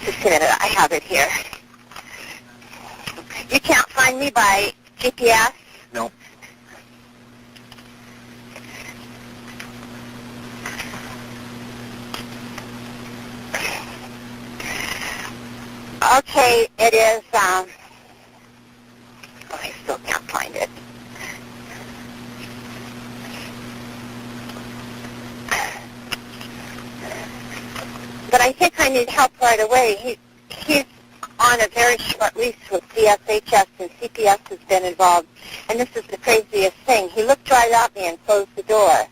just a minute. I have it here. You can't find me by GPS? No. Okay, it is, I still can't find it. But I think I need help right away. He's on a very short lease with CSHS, and CPS has been involved. And this is the craziest thing. He looked right at me and closed the door.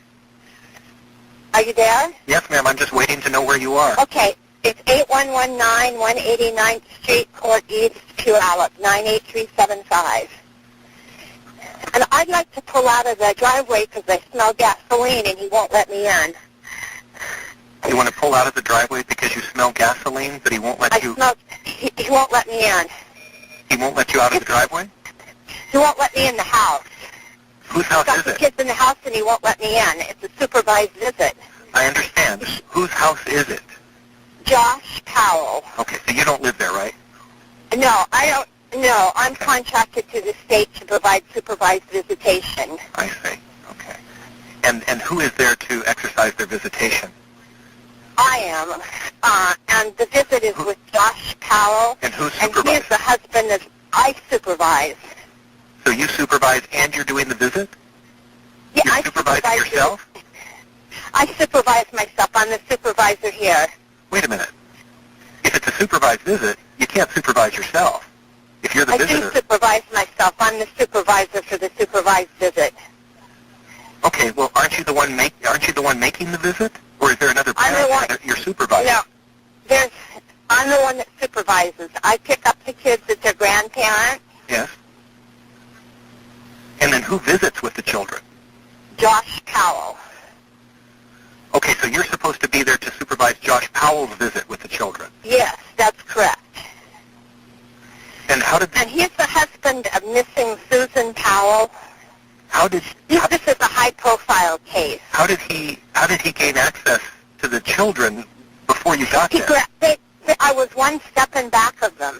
Are you there? Yes, ma'am. I'm just waiting to know where you are. Okay. It's 8119 189th Street, Court East, Puyallup, 98375. And I'd like to pull out of the driveway because I smell gasoline and he won't let me in. You want to pull out of the driveway because you smell gasoline, but he won't let you... He won't let me in. He won't let you out of the driveway? He won't let me in the house. Whose house is it? He's got the it? kids in the house and he won't let me in. It's a supervised visit. I understand. Whose house is it? Josh Powell. Okay, so you don't live there, right? No, I don't. No, I'm contracted to the state to provide supervised visitation. I see. Okay. And who is there to exercise their visitation? I am. And the visit is with Josh Powell. And who supervises? And he is the husband that I supervise. So you supervise and you're doing the visit? Yeah, you supervise yourself? I supervise myself. I'm the supervisor here. Wait a minute. If it's a supervised visit, you can't supervise yourself. If you're the visitor... I do supervise myself. I'm the supervisor for the supervised visit. Okay, well, aren't you the one making the visit? Or is there another parent that you're supervising? No, I'm I'm the one that supervises. I pick up the kids at their grandparents. Yes. And then who visits with the children? Josh Powell. Okay, so you're supposed to be there to supervise Josh Powell's visit with the children. Yes, that's correct. And how did... And he's the husband of missing Susan Powell. This is a high-profile case. How did he gain access to the children before you got there? I was one step in back of them.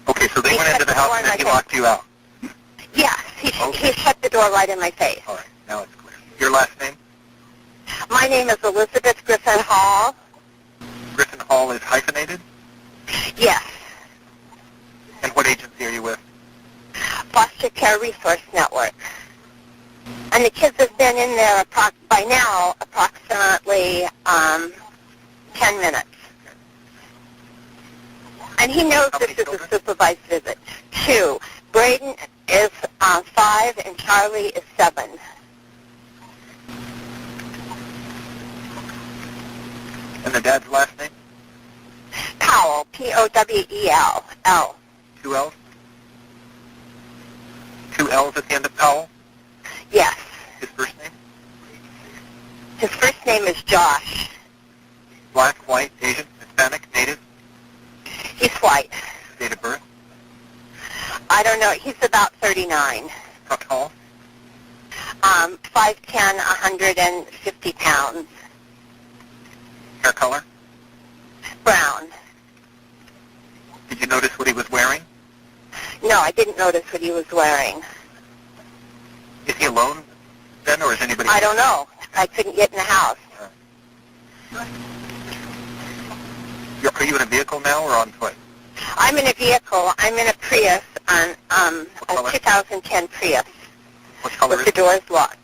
Okay, so they went into the house and then he locked you out. Yes, he shut the door right in my face. All right, now it's clear. Your last name? My name is Elizabeth Griffin Hall. Griffin Hall is hyphenated? Yes. And what agency are you with? Foster Care Resource Network. And the kids have been in there by now approximately 10 minutes. And he knows this is a supervised visit. 2. Braden is 5 and Charlie is 7. And the dad's last name? Powell, P-O-W-E-L. L. 2 L's? 2 L's at the end of Powell? Yes. His first name? His first name is Josh. Black, white, Asian, Hispanic, native? He's white. Date of birth? I don't know. He's about 39. How tall? 5'10", 150 pounds. Hair color? Brown. Did you notice what he was wearing? No, I didn't notice what he was wearing. Is he alone then, or is anybody... I don't know. I couldn't get in the house. Are you in a vehicle now or on foot? I'm in a vehicle. I'm in a Prius, a 2010 Prius. What color with the doors locked.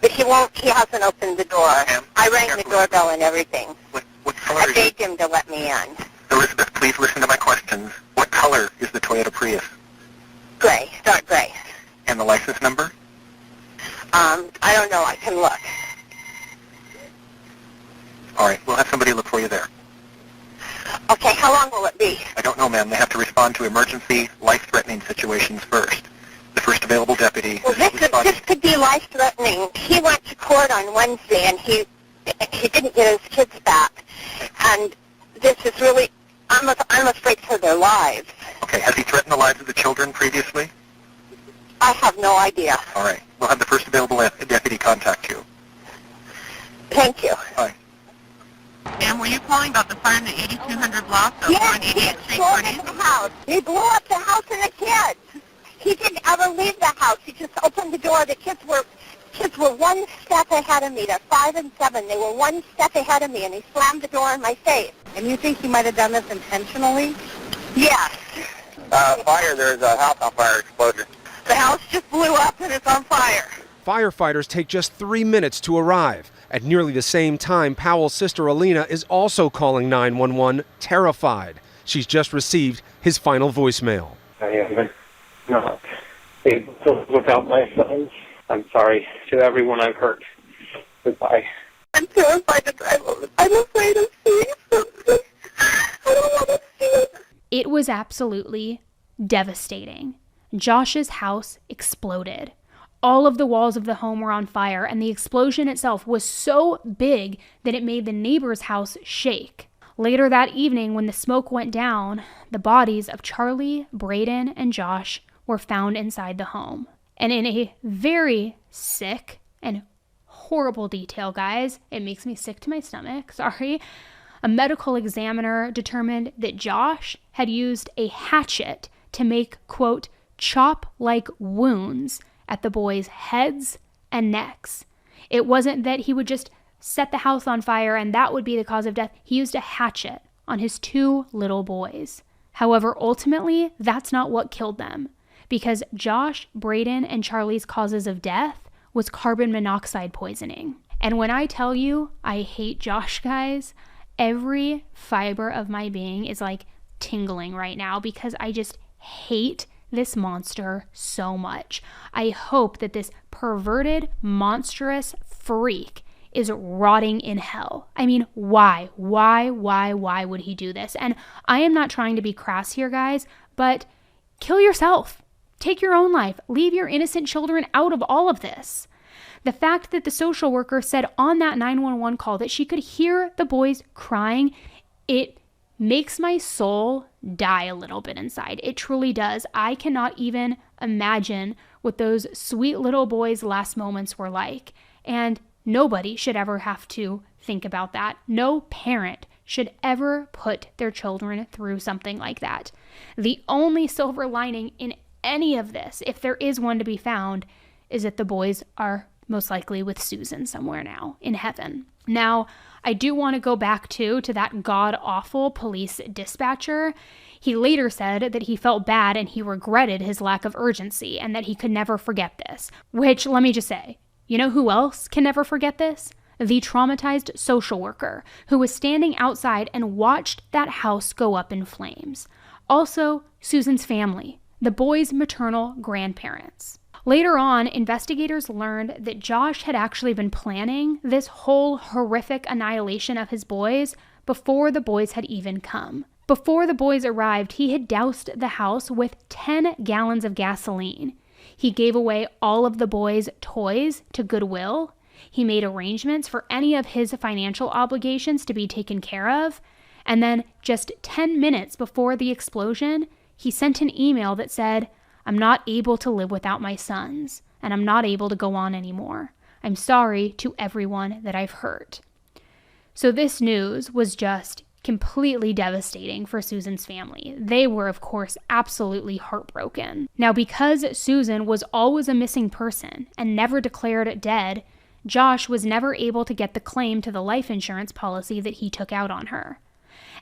But he hasn't opened the door. I rang the doorbell and everything. What color I begged him to let me in. Elizabeth, please listen to my questions. What color is the Toyota Prius? Gray, dark gray. And the license number? I don't know. I can look. All right, we'll have somebody look for you there. Okay, how long will it be? I don't know, ma'am. They have to respond to emergency, life-threatening situations first. The first available deputy... Well, this could be life-threatening. He went to court on Wednesday, and he didn't get his kids back. And this is really... I'm afraid for their lives. Okay, has he threatened the lives of the children previously? I have no idea. All right, we'll have the first available deputy contact you. Thank you. Bye. Ma'am, were you calling about the fire in the 8200 block of 188th Street, Florida? The house. He blew up the house and the kids. He didn't ever leave the house. He just opened the door. The kids were one step ahead of me. They're 5 and 7. They were one step ahead of me, and he slammed the door in my face. And you think he might have done this intentionally? Yes. Fire, there's a house on fire explosion. The house just blew up and it's on fire. Firefighters take just 3 minutes to arrive. At nearly the same time, Powell's sister Alina is also calling 911, terrified. She's just received his final voicemail. I am not able to live without my son. I'm sorry to everyone I've hurt. Goodbye. I'm terrified to drive over. I'm afraid of seeing something. I don't want to see it. It was absolutely devastating. Josh's house exploded. All of the walls of the home were on fire, and the explosion itself was so big that it made the neighbor's house shake. Later that evening, when the smoke went down, the bodies of Charlie, Braden, and Josh were found inside the home. And in a very sick and horrible detail, guys, it makes me sick to my stomach, sorry, a medical examiner determined that Josh had used a hatchet to make, quote, chop-like wounds at the boys' heads and necks. It wasn't that he would just set the house on fire and that would be the cause of death. He used a hatchet on his 2 little boys. However, ultimately, that's not what killed them, because Josh, Braden, and Charlie's causes of death was carbon monoxide poisoning. And when I tell you I hate Josh, guys, every fiber of my being is like tingling right now because I just hate this monster so much. I hope that this perverted, monstrous freak is rotting in hell. I mean, why? Why would he do this? And I am not trying to be crass here, guys, but kill yourself. Take your own life. Leave your innocent children out of all of this. The fact that the social worker said on that 911 call that she could hear the boys crying, it makes my soul die a little bit inside. It truly does. I cannot even imagine what those sweet little boys' last moments were like. And nobody should ever have to think about that. No parent should ever put their children through something like that. The only silver lining in any of this, if there is one to be found, is that the boys are most likely with Susan somewhere now in heaven. Now, I do want to go back to that god-awful police dispatcher. He later said that he felt bad and he regretted his lack of urgency and that he could never forget this. Which, let me just say, you know who else can never forget this? The traumatized social worker who was standing outside and watched that house go up in flames. Also, Susan's family, the boys' maternal grandparents. Later on, investigators learned that Josh had actually been planning this whole horrific annihilation of his boys before the boys had even come. Before the boys arrived, he had doused the house with 10 gallons of gasoline. He gave away all of the boys' toys to Goodwill. He made arrangements for any of his financial obligations to be taken care of. And then just 10 minutes before the explosion, he sent an email that said, "I'm not able to live without my sons, and I'm not able to go on anymore. I'm sorry to everyone that I've hurt." So this news was just completely devastating for Susan's family. They were, of course, absolutely heartbroken. Now, because Susan was always a missing person and never declared dead, Josh was never able to get the claim to the life insurance policy that he took out on her.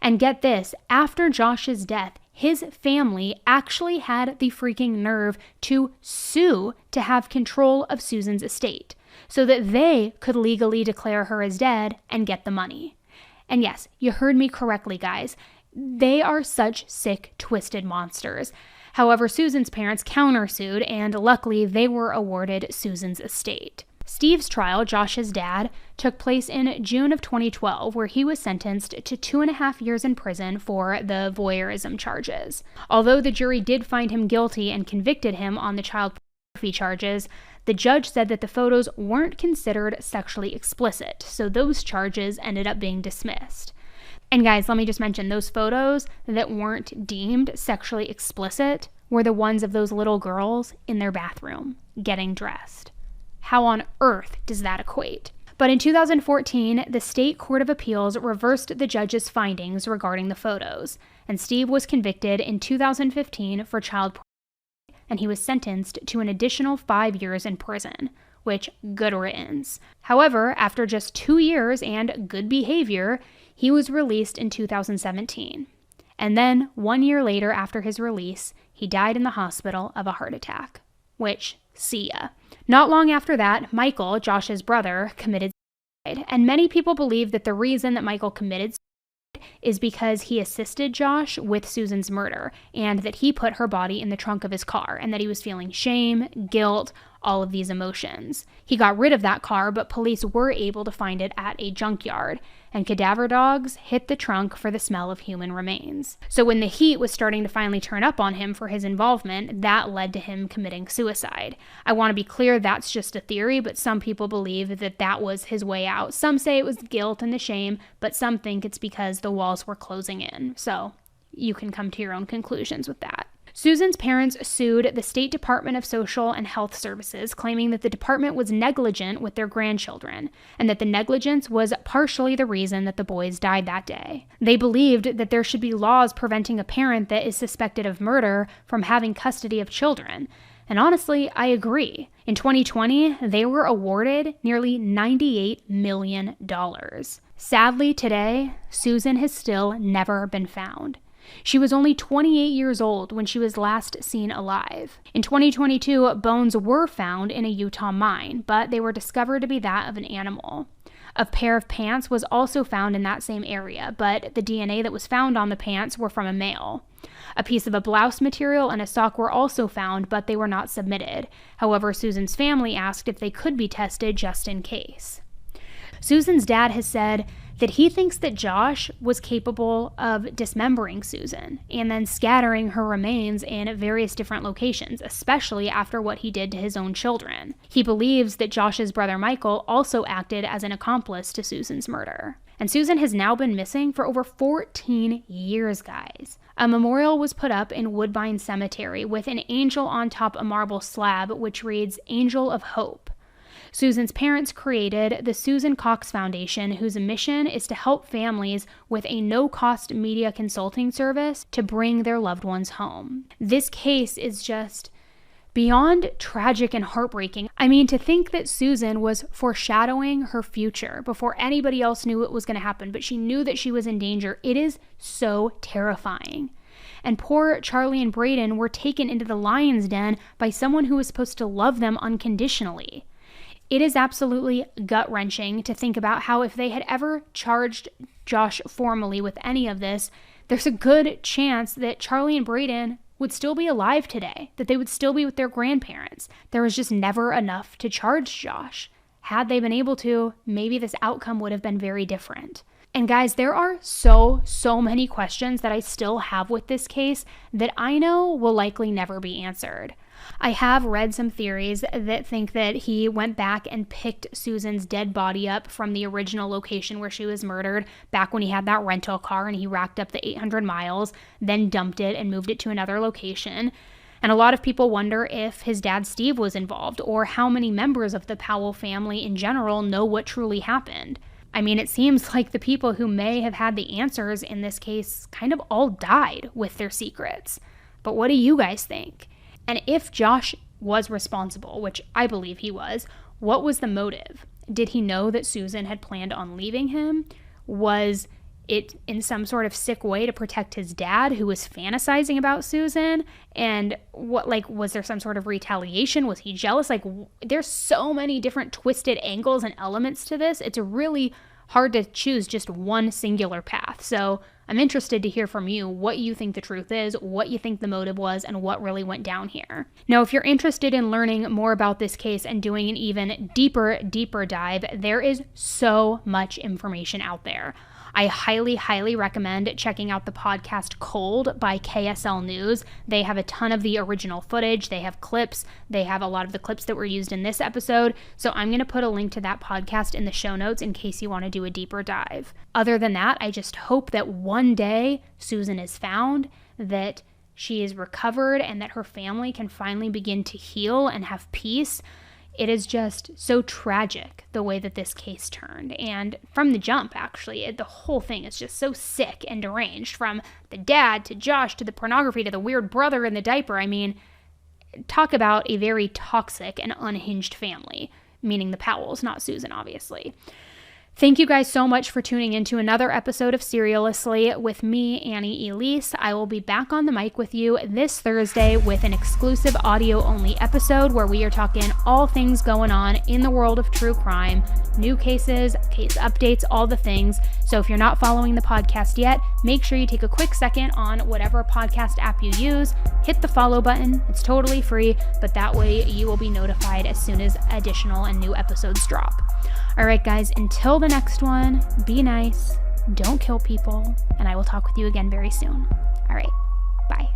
And get this, after Josh's death, his family actually had the freaking nerve to sue to have control of Susan's estate so that they could legally declare her as dead and get the money. And yes, you heard me correctly, guys. They are such sick, twisted monsters. However, Susan's parents countersued, and luckily they were awarded Susan's estate. Steve's trial, Josh's dad, took place in June of 2012, where he was sentenced to 2.5 years in prison for the voyeurism charges. Although the jury did find him guilty and convicted him on the child pornography charges, the judge said that the photos weren't considered sexually explicit, so those charges ended up being dismissed. And guys, let me just mention, those photos that weren't deemed sexually explicit were the ones of those little girls in their bathroom getting dressed. How on earth does that equate? But in 2014, the State Court of Appeals reversed the judge's findings regarding the photos, and Steve was convicted in 2015 for child pornography, and he was sentenced to an additional 5 years in prison, which good riddance. However, after just 2 years and good behavior, he was released in 2017. And then, 1 year later after his release, he died in the hospital of a heart attack. Which, see ya. Not long after that, Michael, Josh's brother, committed suicide. And many people believe that the reason that Michael committed suicide is because he assisted Josh with Susan's murder, and that he put her body in the trunk of his car, and that he was feeling shame, guilt, all of these emotions. He got rid of that car, but police were able to find it at a junkyard, and cadaver dogs hit the trunk for the smell of human remains. So when the heat was starting to finally turn up on him for his involvement, that led to him committing suicide. I want to be clear, that's just a theory, but some people believe that that was his way out. Some say it was the guilt and the shame, but some think it's because the walls were closing in. So you can come to your own conclusions with that. Susan's parents sued the State Department of Social and Health Services, claiming that the department was negligent with their grandchildren, and that the negligence was partially the reason that the boys died that day. They believed that there should be laws preventing a parent that is suspected of murder from having custody of children. And honestly, I agree. In 2020, they were awarded nearly $98 million. Sadly, today, Susan has still never been found. She was only 28 years old when she was last seen alive. In 2022, bones were found in a Utah mine, but they were discovered to be that of an animal. A pair of pants was also found in that same area, but the DNA that was found on the pants were from a male. A piece of a blouse material and a sock were also found, but they were not submitted. However, Susan's family asked if they could be tested just in case. Susan's dad has said that he thinks that Josh was capable of dismembering Susan and then scattering her remains in various different locations, especially after what he did to his own children. He believes that Josh's brother Michael also acted as an accomplice to Susan's murder. And Susan has now been missing for over 14 years, guys. A memorial was put up in Woodbine Cemetery with an angel on top a marble slab which reads, Angel of Hope. Susan's parents created the Susan Cox Foundation, whose mission is to help families with a no-cost media consulting service to bring their loved ones home. This case is just beyond tragic and heartbreaking. I mean, to think that Susan was foreshadowing her future before anybody else knew it was going to happen, but she knew that she was in danger. It is so terrifying. And poor Charlie and Braden were taken into the lion's den by someone who was supposed to love them unconditionally. It is absolutely gut-wrenching to think about how if they had ever charged Josh formally with any of this, there's a good chance that Charlie and Braden would still be alive today, that they would still be with their grandparents. There was just never enough to charge Josh. Had they been able to, maybe this outcome would have been very different. And guys, there are so many questions that I still have with this case that I know will likely never be answered. I have read some theories that think that he went back and picked Susan's dead body up from the original location where she was murdered back when he had that rental car and he racked up the 800 miles, then dumped it and moved it to another location. And a lot of people wonder if his dad Steve was involved or how many members of the Powell family in general know what truly happened. I mean, it seems like the people who may have had the answers in this case kind of all died with their secrets. But what do you guys think? And if Josh was responsible, which I believe he was, what was the motive? Did he know that Susan had planned on leaving him? Was it in some sort of sick way to protect his dad who was fantasizing about Susan? And was there some sort of retaliation? Was he jealous? There's so many different twisted angles and elements to this. It's really hard to choose just one singular path. So I'm interested to hear from you what you think the truth is, what you think the motive was, and what really went down here. Now, if you're interested in learning more about this case and doing an even deeper dive, there is so much information out there. I highly recommend checking out the podcast Cold by KSL News. They have a ton of the original footage. They have clips. They have a lot of the clips that were used in this episode. So I'm going to put a link to that podcast in the show notes in case you want to do a deeper dive. Other than that, I just hope that one day Susan is found, that she is recovered, and that her family can finally begin to heal and have peace. It is just so tragic the way that this case turned. And from the jump, actually, the whole thing is just so sick and deranged. From the dad to Josh to the pornography to the weird brother in the diaper. I mean, talk about a very toxic and unhinged family, meaning the Powells, not Susan, obviously. Thank you guys so much for tuning into another episode of Seriously with me, Annie Elise. I will be back on the mic with you this Thursday with an exclusive audio-only episode where we are talking all things going on in the world of true crime, new cases, case updates, all the things. So if you're not following the podcast yet, make sure you take a quick second on whatever podcast app you use, hit the follow button. It's totally free, but that way you will be notified as soon as additional and new episodes drop. All right, guys, until the next one, be nice, don't kill people, and I will talk with you again very soon. All right, bye.